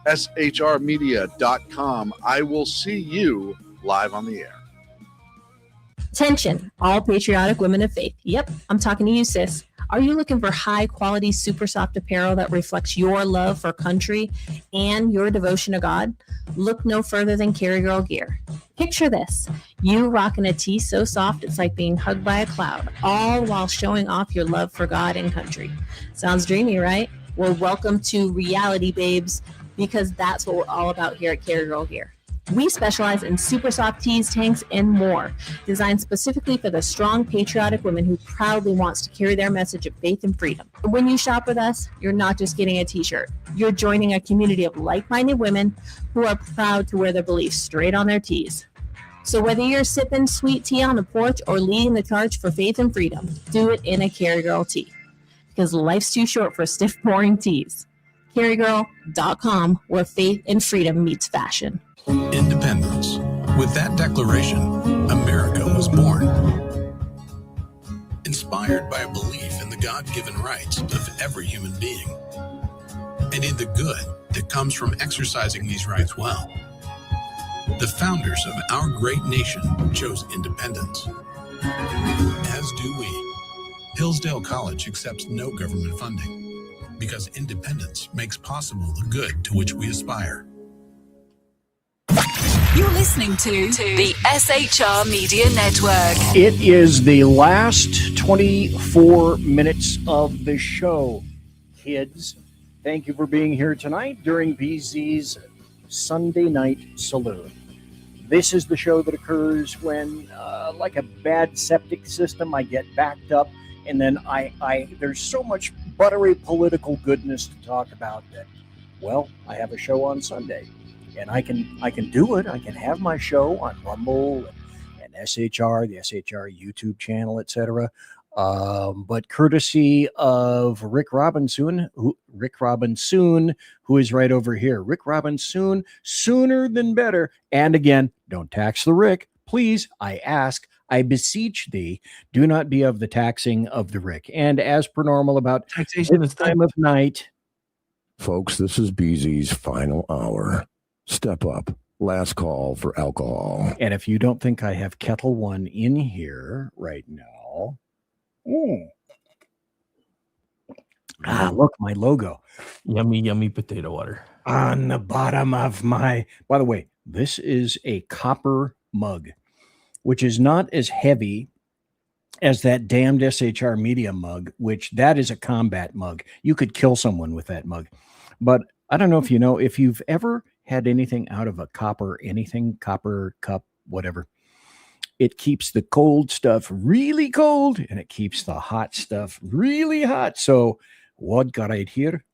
shrmedia.com. I will see you live on the air. Attention, all patriotic women of faith. Yep, I'm talking to you, sis. Are you looking for high-quality, super soft apparel that reflects your love for country and your devotion to God? Look no further than Carry Girl Gear. Picture this. You rocking a tee so soft it's like being hugged by a cloud, all while showing off your love for God and country. Sounds dreamy, right? Well, welcome to reality, babes, because that's what we're all about here at Carry Girl Gear. We specialize in super soft tees, tanks, and more, designed specifically for the strong, patriotic woman who proudly wants to carry their message of faith and freedom. When you shop with us, you're not just getting a t-shirt. You're joining a community of like-minded women who are proud to wear their beliefs straight on their tees. So whether you're sipping sweet tea on the porch or leading the charge for faith and freedom, do it in a Carry Girl tee. Because life's too short for stiff, boring tees. CarryGirl.com, where faith and freedom meets fashion. Independence. With that declaration, America was born. Inspired by a belief in the God-given rights of every human being, and in the good that comes from exercising these rights well. The founders of our great nation chose independence. As do we. Hillsdale College accepts no government funding because independence makes possible the good to which we aspire. You're listening to the SHR Media Network. It is the last 24 minutes of the show, kids. Thank you for being here tonight during BZ's Sunday Night Saloon. This is the show that occurs when, like a bad septic system, I get backed up, and then I there's so much buttery political goodness to talk about that, well, I have a show on Sunday, and I can do it. I can have my show on Rumble and SHR, the SHR YouTube channel, etc. But courtesy of Rick Robinson, who is right over here. Rick Robinson, sooner than better. And again, don't tax the Rick. Please, I ask, I beseech thee, do not be of the taxing of the Rick. And as per normal, about taxation this time of night. Folks, this is BZ's final hour. Step up. Last call for alcohol. And if you don't think I have Kettle One in here right now, look, my logo. Yummy, yummy potato water. On the bottom of my, by the way, this is a copper mug, which is not as heavy as that damned SHR Media mug, which that is a combat mug. You could kill someone with that mug. But I don't know if you know, if you've ever had anything out of a copper cup, whatever, it keeps the cold stuff really cold and it keeps the hot stuff really hot. So what got right here?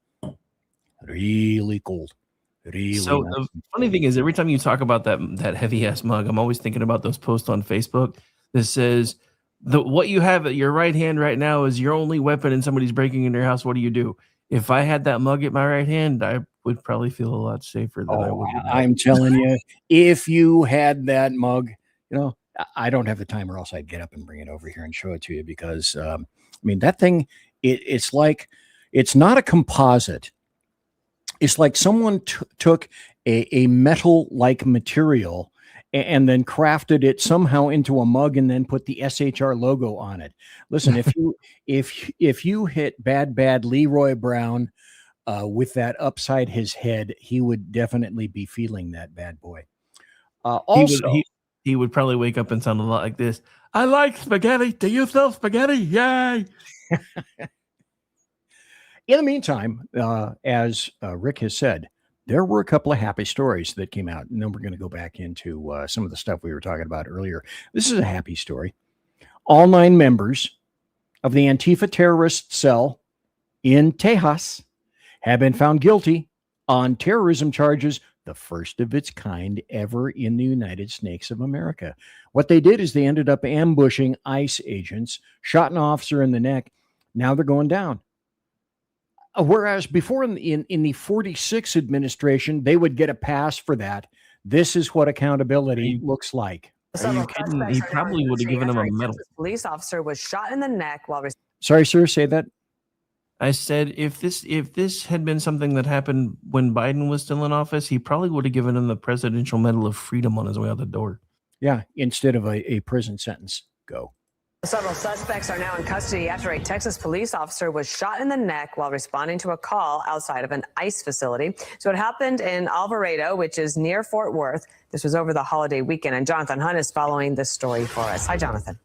Really cold. Really. So the funny thing is, every time you talk about that heavy ass mug, I'm always thinking about those posts on Facebook that says what you have at your right hand right now is your only weapon and somebody's breaking into your house. What do you do? If I had that mug at my right hand, I would probably feel a lot safer than I would. I'm telling you, if you had that mug, I don't have the time, or else I'd get up and bring it over here and show it to you, because I mean, that thing, it's like, it's not a composite. It's like someone took a metal-like material and then crafted it somehow into a mug and then put the SHR logo on it. Listen, if you hit bad Leroy Brown with that upside his head, he would definitely be feeling that bad boy. Also, he would probably wake up and sound a lot like this. I like spaghetti. Do you sell spaghetti? Yay. In the meantime, as Rick has said, there were a couple of happy stories that came out. And then we're going to go back into some of the stuff we were talking about earlier. This is a happy story. All 9 members of the Antifa terrorist cell in Tejas have been found guilty on terrorism charges, the first of its kind ever in the United States of America. What they did is they ended up ambushing ICE agents, shot an officer in the neck. Now they're going down. Whereas before in the 46 administration, they would get a pass for that. This is what accountability looks like. Are you kidding? He probably would have given him a medal. Police officer was shot in the neck while. Sorry, sir. Say that. I said if this had been something that happened when Biden was still in office, he probably would have given him the Presidential Medal of Freedom on his way out the door. Yeah, instead of a prison sentence. Go. Several suspects are now in custody after a Texas police officer was shot in the neck while responding to a call outside of an ICE facility. So it happened in Alvarado, which is near Fort Worth. This was over the holiday weekend, and Jonathan Hunt is following this story for us. Hi, Jonathan.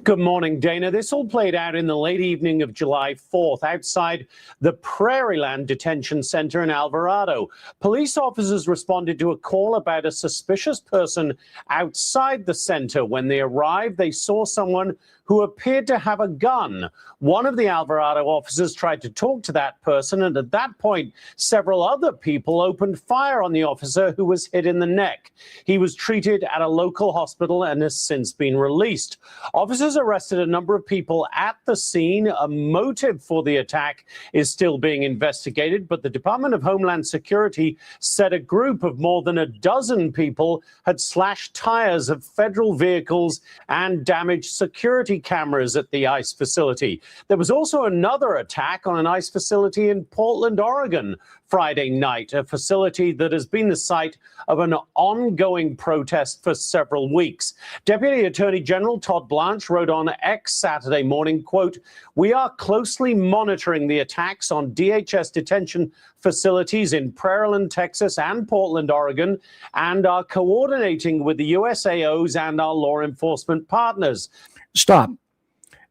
Good morning, Dana. This all played out in the late evening of July 4th outside the Prairieland Detention Center in Alvarado. Police officers responded to a call about a suspicious person outside the center. When they arrived, they saw someone who appeared to have a gun. One of the Alvarado officers tried to talk to that person, and at that point, several other people opened fire on the officer, who was hit in the neck. He was treated at a local hospital and has since been released. Officers arrested a number of people at the scene. A motive for the attack is still being investigated, but the Department of Homeland Security said a group of more than a dozen people had slashed tires of federal vehicles and damaged security cameras at the ICE facility. There was also another attack on an ICE facility in Portland, Oregon, Friday night, a facility that has been the site of an ongoing protest for several weeks. Deputy Attorney General Todd Blanche wrote on X Saturday morning, quote, "We are closely monitoring the attacks on DHS detention facilities in Prairieland, Texas and Portland, Oregon, and are coordinating with the USAOs and our law enforcement partners." Stop.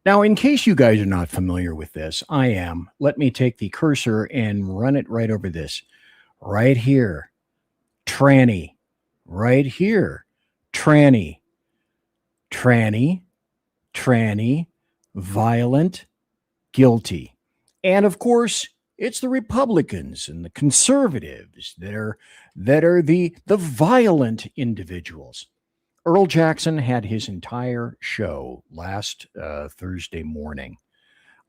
Now, in case you guys are not familiar with this, I am. Let me take the cursor and run it right over this. Right here. Tranny. right here. Tranny, tranny, tranny, violent, guilty. And of course, it's the Republicans and the conservatives that are the violent individuals. Earl Jackson had his entire show last Thursday morning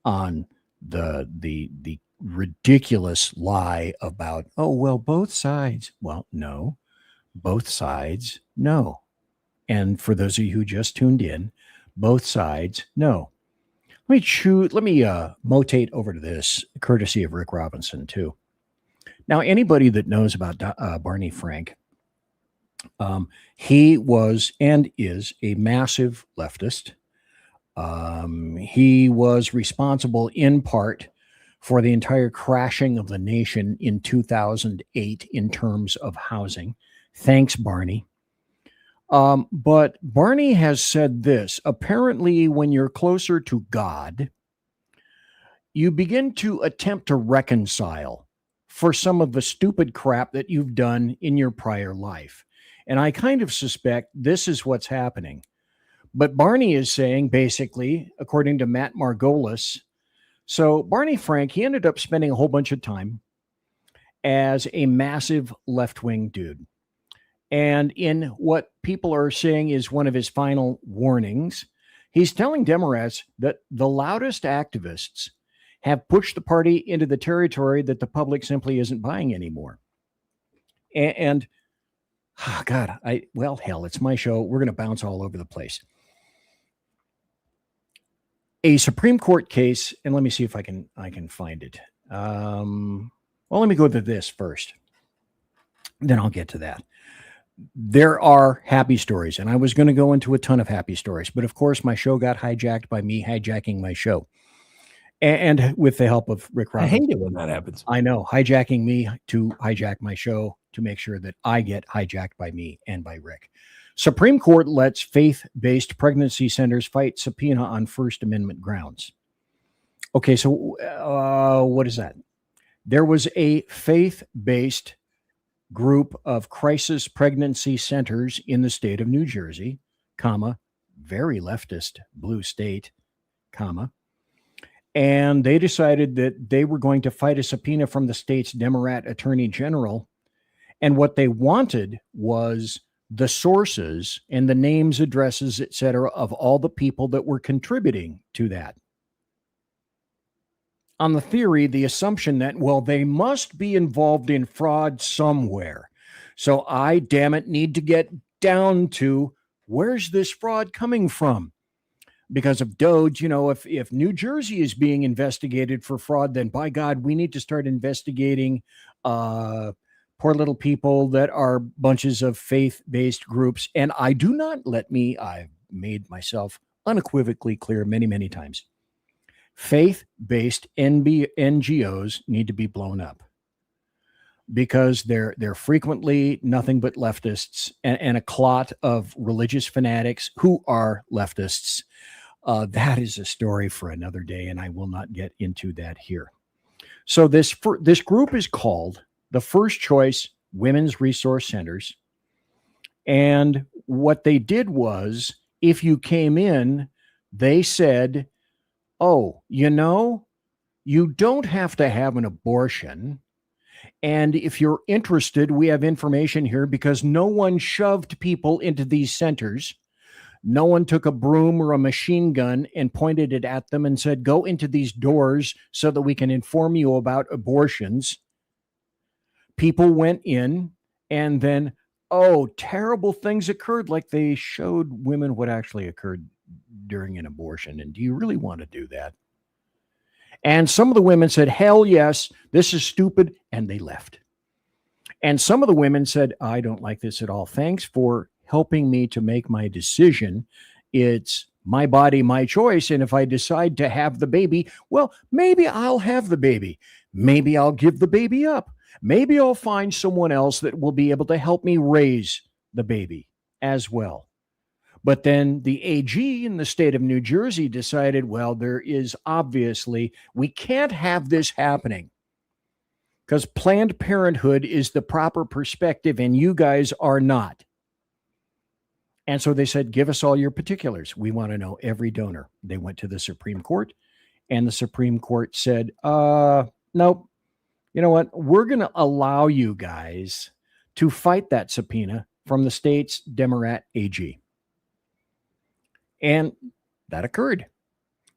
on the ridiculous lie about, oh, well, both sides. Well, no, both sides, no. And for those of you who just tuned in, both sides, no. Let me motate over to this, courtesy of Rick Robinson, too. Now, anybody that knows about Barney Frank, he was and is a massive leftist. He was responsible in part for the entire crashing of the nation in 2008 in terms of housing. Thanks, Barney. But Barney has said this: apparently, when you're closer to God, you begin to attempt to reconcile for some of the stupid crap that you've done in your prior life. And I kind of suspect this is what's happening. But Barney is saying, basically, according to Matt Margolis, so Barney Frank, he ended up spending a whole bunch of time as a massive left-wing dude. And in what people are saying is one of his final warnings, he's telling Democrats that the loudest activists have pushed the party into the territory that the public simply isn't buying anymore. And oh God, hell, it's my show. We're going to bounce all over the place. A Supreme Court case, and let me see if I can find it. Well, let me go to this first. Then I'll get to that. There are happy stories, and I was going to go into a ton of happy stories, but of course my show got hijacked by me hijacking my show. And with the help of Rick Robinson. I hate it when that happens. I know, hijacking me to hijack my show to make sure that I get hijacked by me and by Rick. Supreme Court lets faith-based pregnancy centers fight subpoena on First Amendment grounds. Okay, so what is that? There was a faith-based group of crisis pregnancy centers in the state of New Jersey, comma, very leftist blue state, comma, and they decided that they were going to fight a subpoena from the state's Democrat attorney general. And what they wanted was the sources and the names, addresses, etc., of all the people that were contributing to that. On the theory, the assumption that, well, they must be involved in fraud somewhere. So I, damn it, need to get down to where's this fraud coming from? Because of Doge, you know, if New Jersey is being investigated for fraud, then by God, we need to start investigating poor little people that are bunches of faith-based groups. And I've made myself unequivocally clear many, many times. Faith-based NGOs need to be blown up because they're frequently nothing but leftists and a clot of religious fanatics who are leftists. That is a story for another day, and I will not get into that here. So this group is called the First Choice Women's Resource Centers. And what they did was, if you came in, they said, oh, you know, you don't have to have an abortion. And if you're interested, we have information here because no one shoved people into these centers. No one took a broom or a machine gun and pointed it at them and said, go into these doors so that we can inform you about abortions. People went in and then, oh, terrible things occurred, like they showed women what actually occurred during an abortion. And do you really want to do that? And some of the women said, hell yes, this is stupid. And they left. And some of the women said, I don't like this at all. Thanks for helping me to make my decision. It's my body, my choice. And if I decide to have the baby, well, maybe I'll have the baby. Maybe I'll give the baby up. Maybe I'll find someone else that will be able to help me raise the baby as well. But then the AG in the state of New Jersey decided, well, there is obviously, we can't have this happening because Planned Parenthood is the proper perspective and you guys are not. And so they said, give us all your particulars. We want to know every donor. They went to the Supreme Court, and the Supreme Court said, nope. You know what? We're going to allow you guys to fight that subpoena from the state's Democrat AG. And that occurred.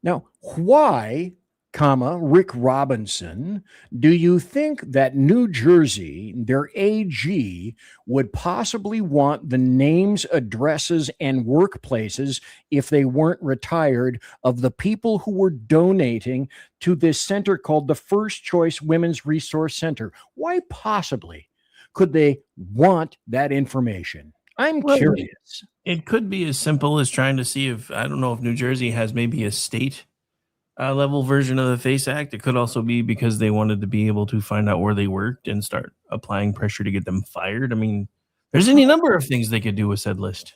Now, why, Rick Robinson, do you think that New Jersey, their AG, would possibly want the names, addresses, and workplaces, if they weren't retired, of the people who were donating to this center called the First Choice Women's Resource Center? Why possibly could they want that information? I'm curious. It could be as simple as trying to see if, I don't know if New Jersey has maybe a state level version of the FACE Act. It could also be because they wanted to be able to find out where they worked and start applying pressure to get them fired. I mean, there's any number of things they could do with said list.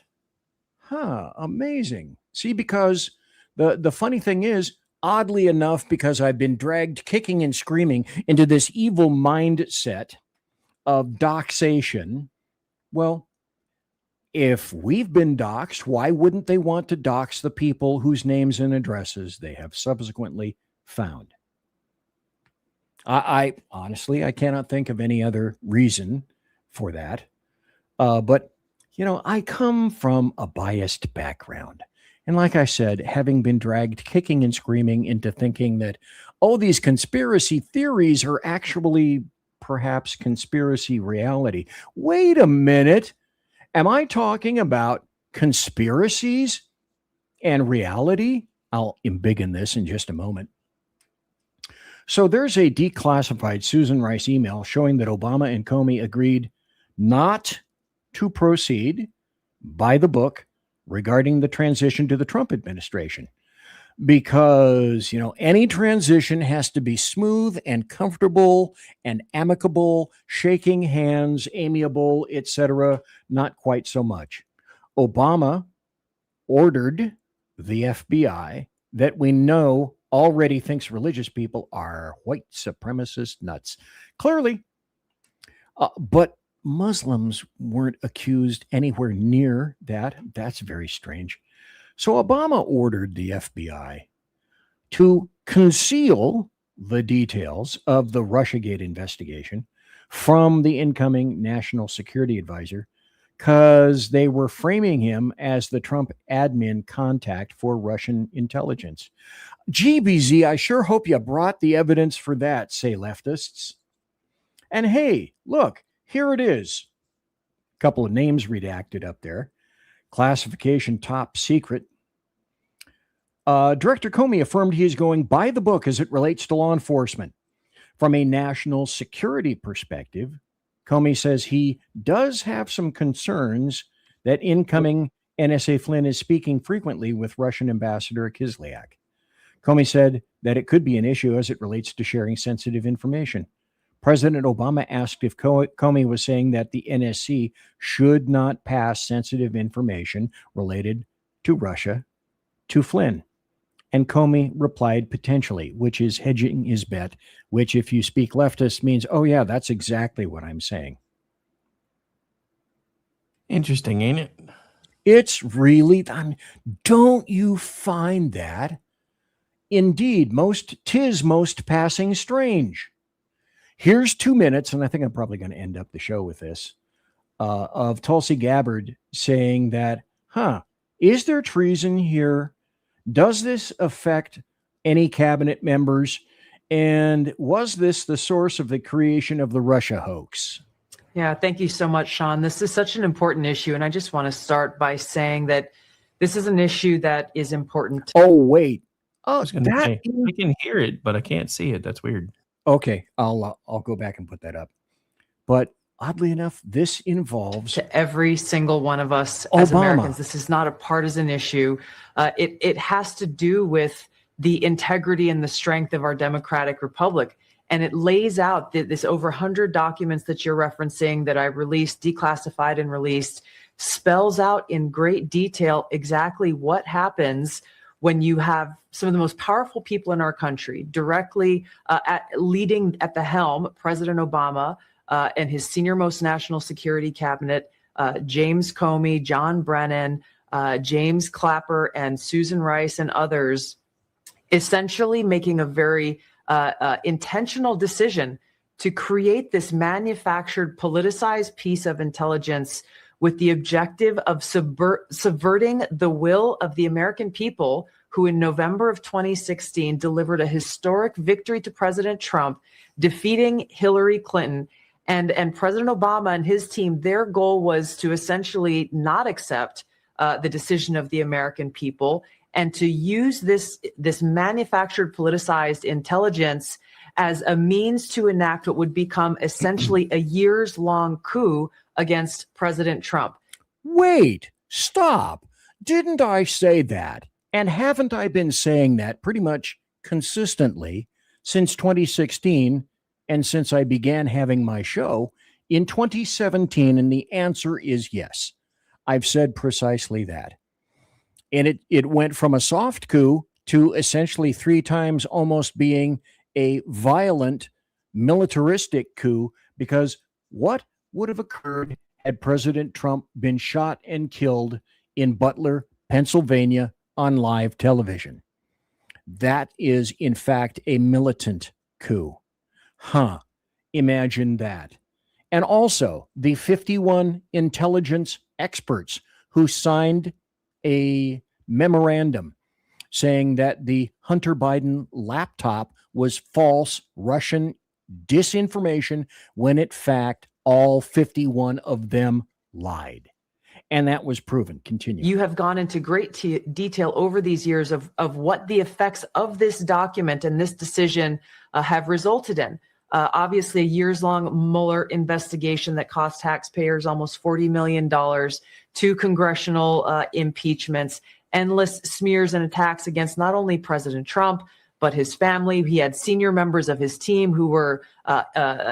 Amazing. See, because the funny thing is, oddly enough, because I've been dragged kicking and screaming into this evil mindset of doxation, well, if we've been doxxed, why wouldn't they want to dox the people whose names and addresses they have subsequently found? I honestly, I cannot think of any other reason for that. But, you know, I come from a biased background. And like I said, having been dragged kicking and screaming into thinking that, oh, these conspiracy theories are actually perhaps conspiracy reality. Wait a minute. Am I talking about conspiracies and reality? I'll embiggen this in just a moment. So there's a declassified Susan Rice email showing that Obama and Comey agreed not to proceed by the book regarding the transition to the Trump administration. Because, you know, any transition has to be smooth and comfortable and amicable, shaking hands, amiable, etc. Not quite so much. Obama ordered the FBI, that we know already thinks religious people are white supremacist nuts. Clearly. But Muslims weren't accused anywhere near that. That's very strange. So Obama ordered the FBI to conceal the details of the Russiagate investigation from the incoming national security advisor because they were framing him as the Trump admin contact for Russian intelligence. GBZ, I sure hope you brought the evidence for that, say leftists. And hey, look, here it is. A couple of names redacted up there. Classification top secret. Director Comey affirmed he is going by the book as it relates to law enforcement. From a national security perspective, Comey says he does have some concerns that incoming NSA Flynn is speaking frequently with Russian Ambassador Kislyak. Comey said that it could be an issue as it relates to sharing sensitive information. President Obama asked if Comey was saying that the NSC should not pass sensitive information related to Russia to Flynn. And Comey replied potentially, which is hedging his bet, which if you speak leftist means, oh yeah, that's exactly what I'm saying. Interesting, ain't it? It's really, don't you find that? Indeed, tis most passing strange. Here's 2 minutes, and I think I'm probably going to end up the show with this, of Tulsi Gabbard saying that, is there treason here? Does this affect any cabinet members? And was this the source of the creation of the Russia hoax? Yeah, thank you so much, Sean. This is such an important issue, and I just want to start by saying that this is an issue that is important. Oh, wait. I was going to say, I can hear it, but I can't see it. That's weird. Okay, I'll go back and put that up. But oddly enough, this involves to every single one of us as Americans. This is not a partisan issue. It has to do with the integrity and the strength of our democratic republic. And it lays out this over 100 documents that you're referencing that I released, declassified and released, spells out in great detail exactly what happens when you have some of the most powerful people in our country directly leading at the helm, President Obama and his senior-most national security cabinet, James Comey, John Brennan, James Clapper, and Susan Rice and others, essentially making a very intentional decision to create this manufactured, politicized piece of intelligence with the objective of subverting the will of the American people, who in November of 2016 delivered a historic victory to President Trump, defeating Hillary Clinton. And President Obama and his team, their goal was to essentially not accept the decision of the American people and to use this manufactured, politicized intelligence as a means to enact what would become essentially a years-long coup against President Trump. Wait, stop. Didn't I say that? And haven't I been saying that pretty much consistently since 2016 and since I began having my show in 2017? And the answer is yes. I've said precisely that. And it went from a soft coup to essentially 3 times almost being a violent militaristic coup, because what would have occurred had President Trump been shot and killed in Butler, Pennsylvania on live television? That is, in fact, a militant coup. Imagine that. And also the 51 intelligence experts who signed a memorandum saying that the Hunter Biden laptop was false Russian disinformation, when in fact all 51 of them lied. And that was proven. Continue. You have gone into great detail over these years of what the effects of this document and this decision have resulted in. Obviously, a years-long Mueller investigation that cost taxpayers almost $40 million, 2 congressional impeachments, endless smears and attacks against not only President Trump, but his family. He had senior members of his team who were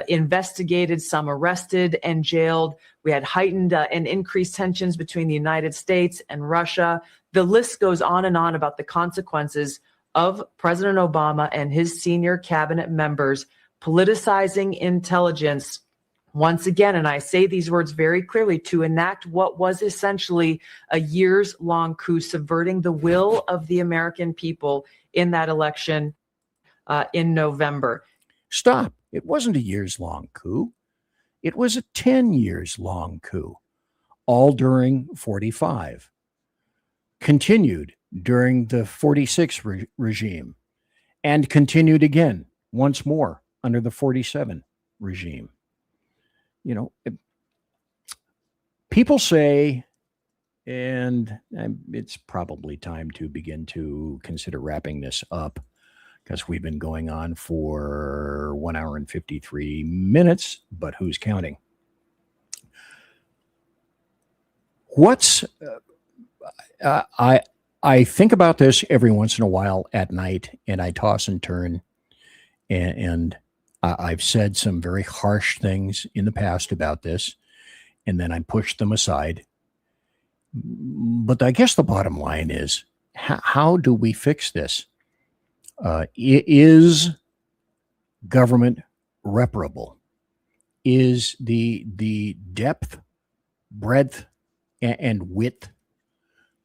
investigated, some arrested and jailed. We had heightened and increased tensions between the United States and Russia. The list goes on and on about the consequences of President Obama and his senior cabinet members politicizing intelligence once again, and I say these words very clearly, to enact what was essentially a years-long coup, subverting the will of the American people in that election in November. Stop. It wasn't a years-long coup. It was a 10 years-long coup, all during 45. Continued during the 46 regime, and continued again once more under the 47 regime. You know, people say, and it's probably time to begin to consider wrapping this up, because we've been going on for 1 hour and 53 minutes, but who's counting? I think about this every once in a while at night, and I toss and turn, and I've said some very harsh things in the past about this, and then I pushed them aside. But I guess the bottom line is, how do we fix this? Is government reparable? Is the depth, breadth, and width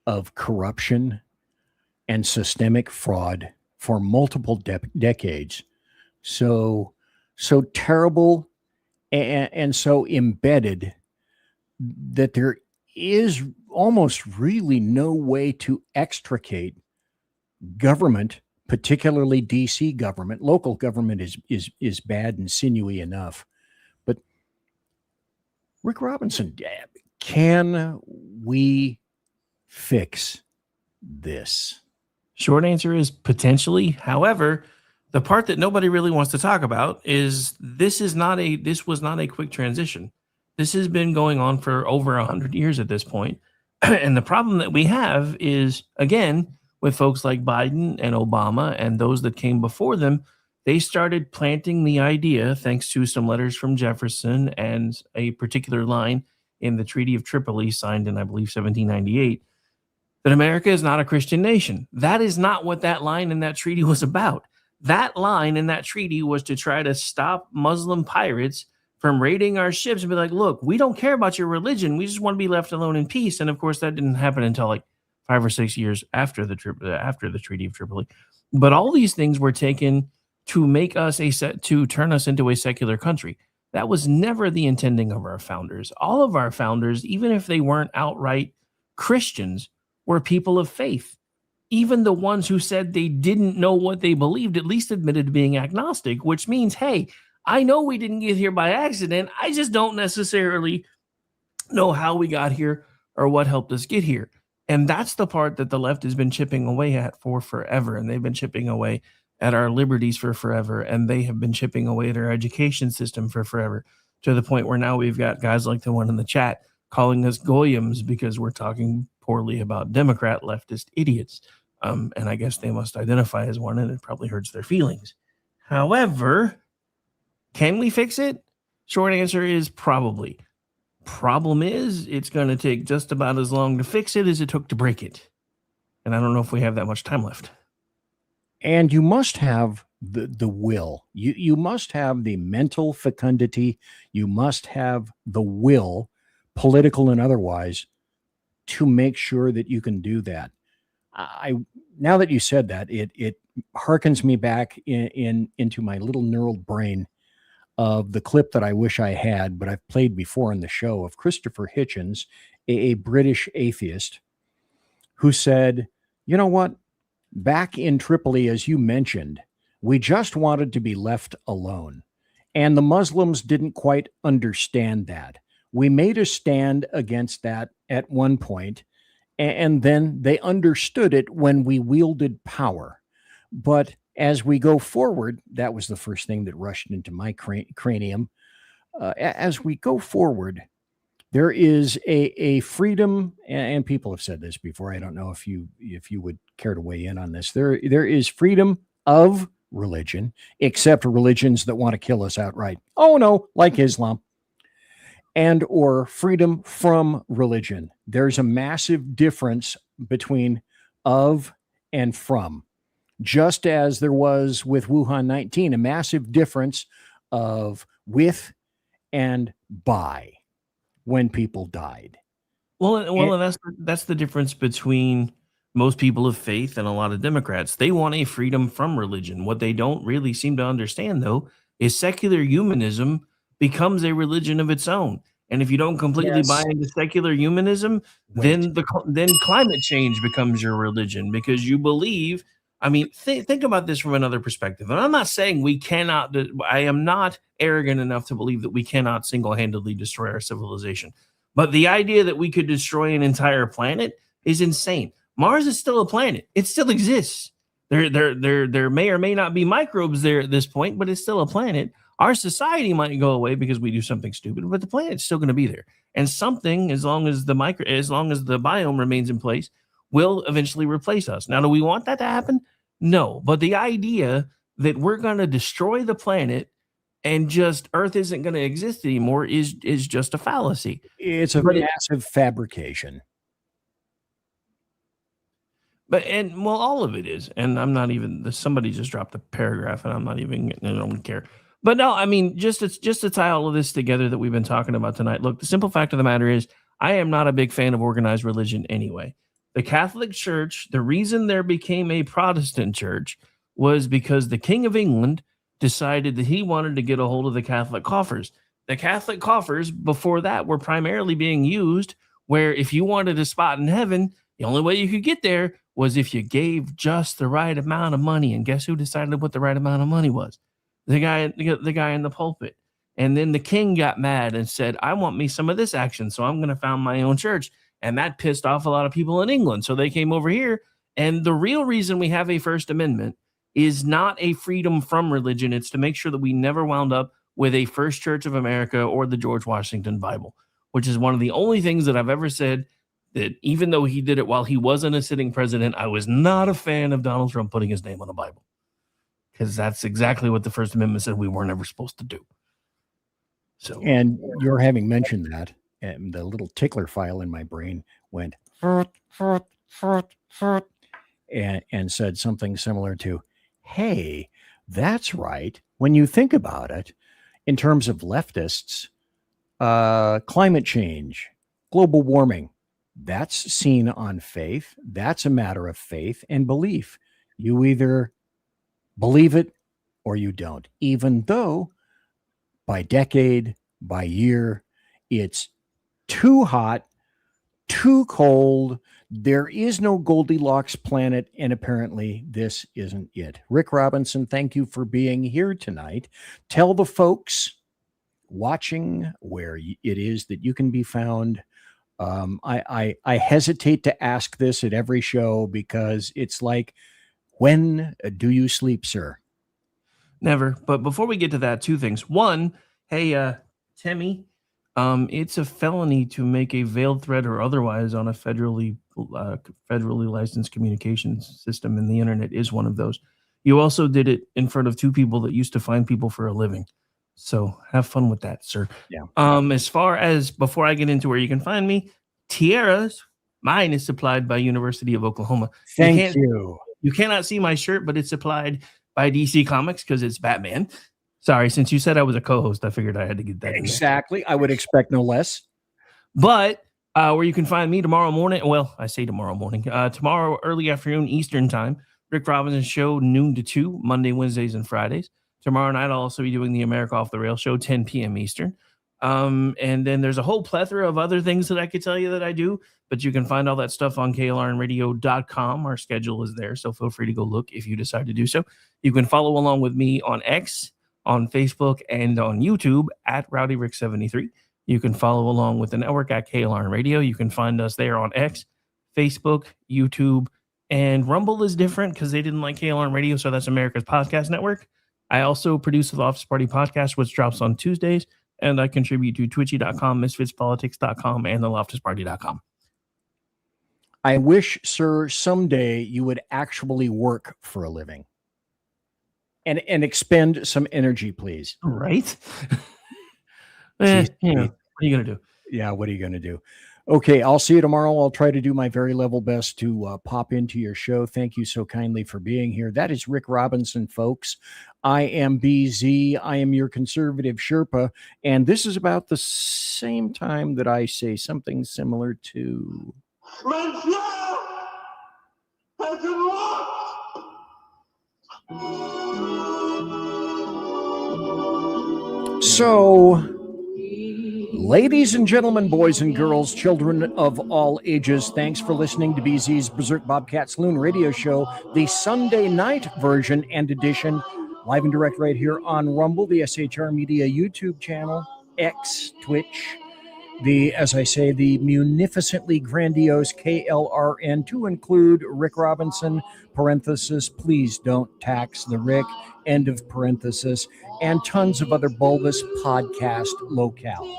of corruption and systemic fraud for multiple decades so terrible and so embedded that there is almost really no way to extricate government, particularly DC government? Local government is bad and sinewy enough. But Rick Robinson, can we fix this? Short answer is potentially. However, the part that nobody really wants to talk about is this was not a quick transition. This has been going on for over 100 years at this point. And the problem that we have is, again, with folks like Biden and Obama and those that came before them, they started planting the idea, thanks to some letters from Jefferson and a particular line in the Treaty of Tripoli signed in, I believe, 1798, that America is not a Christian nation. That is not what that line in that treaty was about. That line in that treaty was to try to stop Muslim pirates from raiding our ships and be like, look, we don't care about your religion. We just want to be left alone in peace. And of course, that didn't happen until like 5 or 6 years after the Treaty of Tripoli. But all these things were taken to make us to turn us into a secular country. That was never the intending of our founders. All of our founders, even if they weren't outright Christians, were people of faith. Even the ones who said they didn't know what they believed at least admitted to being agnostic, which means, hey, I know we didn't get here by accident. I just don't necessarily know how we got here or what helped us get here. And that's the part that the left has been chipping away at for forever. And they've been chipping away at our liberties for forever. And they have been chipping away at our education system for forever, to the point where now we've got guys like the one in the chat calling us goyams because we're talking poorly about Democrat leftist idiots. And I guess they must identify as one, and it probably hurts their feelings. However, can we fix it? Short answer is probably. Problem is, it's going to take just about as long to fix it as it took to break it. And I don't know if we have that much time left. And you must have the will. You must have the mental fecundity. You must have the will, political and otherwise, to make sure that you can do that. Now that you said that, it harkens me back into my little neural brain of the clip that I wish I had, but I've played before on the show, of Christopher Hitchens, a British atheist, who said, you know what? Back in Tripoli, as you mentioned, we just wanted to be left alone. And the Muslims didn't quite understand that. We made a stand against that at one point, and then they understood it when we wielded power. But as we go forward, that was the first thing that rushed into my cranium. As we go forward, there is a freedom, and people have said this before. I don't know if you would care to weigh in on this. There is freedom of religion, except religions that want to kill us outright. Oh no, like Islam. And or freedom from religion. There's a massive difference between of and from. Just as there was with Wuhan 19, a massive difference of with and by when people died. And that's the difference between most people of faith and a lot of Democrats. They want a freedom from religion. What they don't really seem to understand, though, is secular humanism becomes a religion of its own. And if you don't completely buy into secular humanism, then climate change becomes your religion, because you believe. I mean, think about this from another perspective. And I'm not saying we cannot. I am not arrogant enough to believe that we cannot single-handedly destroy our civilization. But the idea that we could destroy an entire planet is insane. Mars is still a planet. It still exists. There may or may not be microbes there at this point, but it's still a planet. Our society might go away because we do something stupid, but the planet's still going to be there. And something, as long as the biome remains in place, will eventually replace us. Now, do we want that to happen? No. But the idea that we're going to destroy the planet and just Earth isn't going to exist anymore is just a fallacy. It's a massive fabrication. All of it is. And I'm not even, somebody just dropped a paragraph and I don't care. But no, I mean, just to tie all of this together that we've been talking about tonight. Look, the simple fact of the matter is, I am not a big fan of organized religion anyway. The Catholic Church, the reason there became a Protestant church was because the King of England decided that he wanted to get a hold of the Catholic coffers. The Catholic coffers before that were primarily being used where if you wanted a spot in heaven, the only way you could get there was if you gave just the right amount of money. And guess who decided what the right amount of money was? The guy in the pulpit. And then the king got mad and said, I want me some of this action, so I'm going to found my own church. And that pissed off a lot of people in England. So they came over here. And the real reason we have a First Amendment is not a freedom from religion. It's to make sure that we never wound up with a First Church of America or the George Washington Bible, which is one of the only things that I've ever said that even though he did it while he wasn't a sitting president, I was not a fan of Donald Trump putting his name on the Bible. Because that's exactly what the First Amendment said we weren't ever supposed to do. So, and you're having mentioned that, and the little tickler file in my brain went and said something similar to, hey, that's right. When you think about it, in terms of leftists, climate change, global warming, that's seen on faith. That's a matter of faith and belief. You either believe it or you don't, even though by decade, by year, it's too hot, too cold. There is no Goldilocks planet, and apparently this isn't it. Rick Robinson, thank you for being here tonight. Tell the folks watching where it is that you can be found. I hesitate to ask this at every show because it's like, when do you sleep, sir? Never. But before we get to that, two things. One, hey, Timmy, it's a felony to make a veiled threat or otherwise on a federally licensed communications system, and the internet is one of those. You also did it in front of two people that used to find people for a living. So have fun with that, sir. Yeah. As far as before I get into where you can find me, tiaras, mine is supplied by University of Oklahoma. Thank you. You cannot see my shirt, but it's supplied by DC Comics because it's Batman. Sorry, since you said I was a co-host, I figured I had to get that. Exactly. I would expect no less. But where you can find me tomorrow morning, well, I say tomorrow morning, tomorrow early afternoon Eastern time, Rick Robinson Show, noon to 2, Monday, Wednesdays, and Fridays. Tomorrow night, I'll also be doing the America Off the Rail Show, 10 p.m. Eastern. And then there's a whole plethora of other things that I could tell you that I do, but you can find all that stuff on KLRNradio.com. Our schedule is there, so feel free to go look if you decide to do so. You can follow along with me on X, on Facebook, and on YouTube at RowdyRick73. You can follow along with the network at KLRN Radio. You can find us there on X, Facebook, YouTube, and Rumble is different because they didn't like KLRN Radio, so that's America's Podcast Network. I also produce the Loftus Party Podcast, which drops on Tuesdays, and I contribute to twitchy.com, misfitspolitics.com, and the loftusparty.com. I wish, sir, someday you would actually work for a living and expend some energy, please. Right? What are you going to do? Yeah, what are you going to do? Okay, I'll see you tomorrow. I'll try to do my very level best to pop into your show. Thank you so kindly for being here. That is Rick Robinson, folks. I am BZ. I am your conservative Sherpa. And this is about the same time that I say something similar to... So... Ladies and gentlemen, boys and girls, children of all ages, thanks for listening to BZ's Berserk Bobcat Saloon radio show, the Sunday night version and edition, live and direct right here on Rumble, the SHR Media YouTube channel, X, Twitch, as I say, the munificently grandiose KLRN, to include Rick Robinson, parenthesis, please don't tax the Rick, end of parenthesis, and tons of other bulbous podcast locales.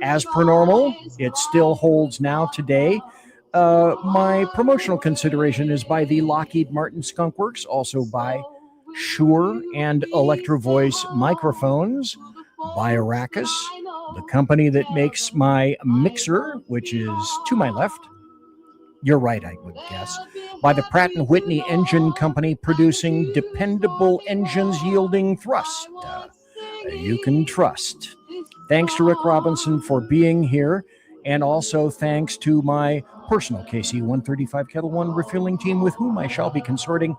As per normal, it still holds now today. My promotional consideration is by the Lockheed Martin Skunk Works, also by Shure and Electro Voice microphones, by Arrakis, the company that makes my mixer, which is to my left. You're right, I would guess. By the Pratt & Whitney Engine Company, producing dependable engines yielding thrust you can trust. Thanks to Rick Robinson for being here, and also thanks to my personal KC-135 Kettle One refueling team, with whom I shall be consorting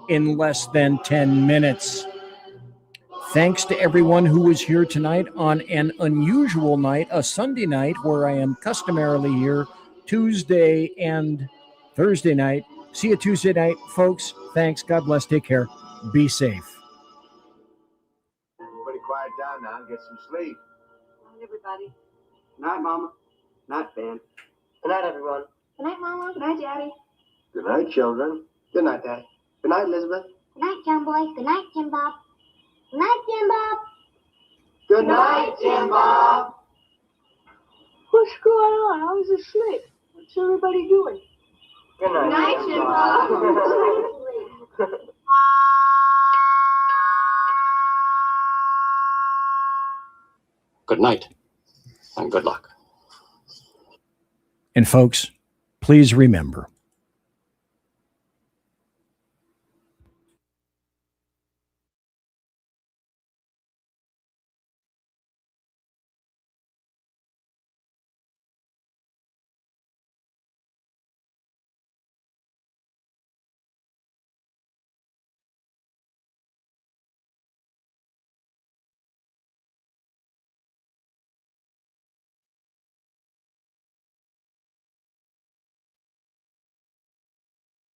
in less than 10 minutes. Thanks to everyone who was here tonight on an unusual night, a Sunday night, where I am customarily here Tuesday and Thursday night. See you Tuesday night, folks. Thanks. God bless. Take care. Be safe. Everybody quiet down now and get some sleep. Good night, everybody. Good night, Mama. Good night, Ben. Good night, everyone. Good night, Mama. Good night, Daddy. Good night, children. Good night, Daddy. Good night, Elizabeth. Good night, John Boy. Good night, Jim Bob. Good night, Jim Bob. Good night, Jim Bob. What's going on? I was asleep. What's everybody doing? Good night, Good night, Jim Bob. Good night, and good luck. And folks, please remember,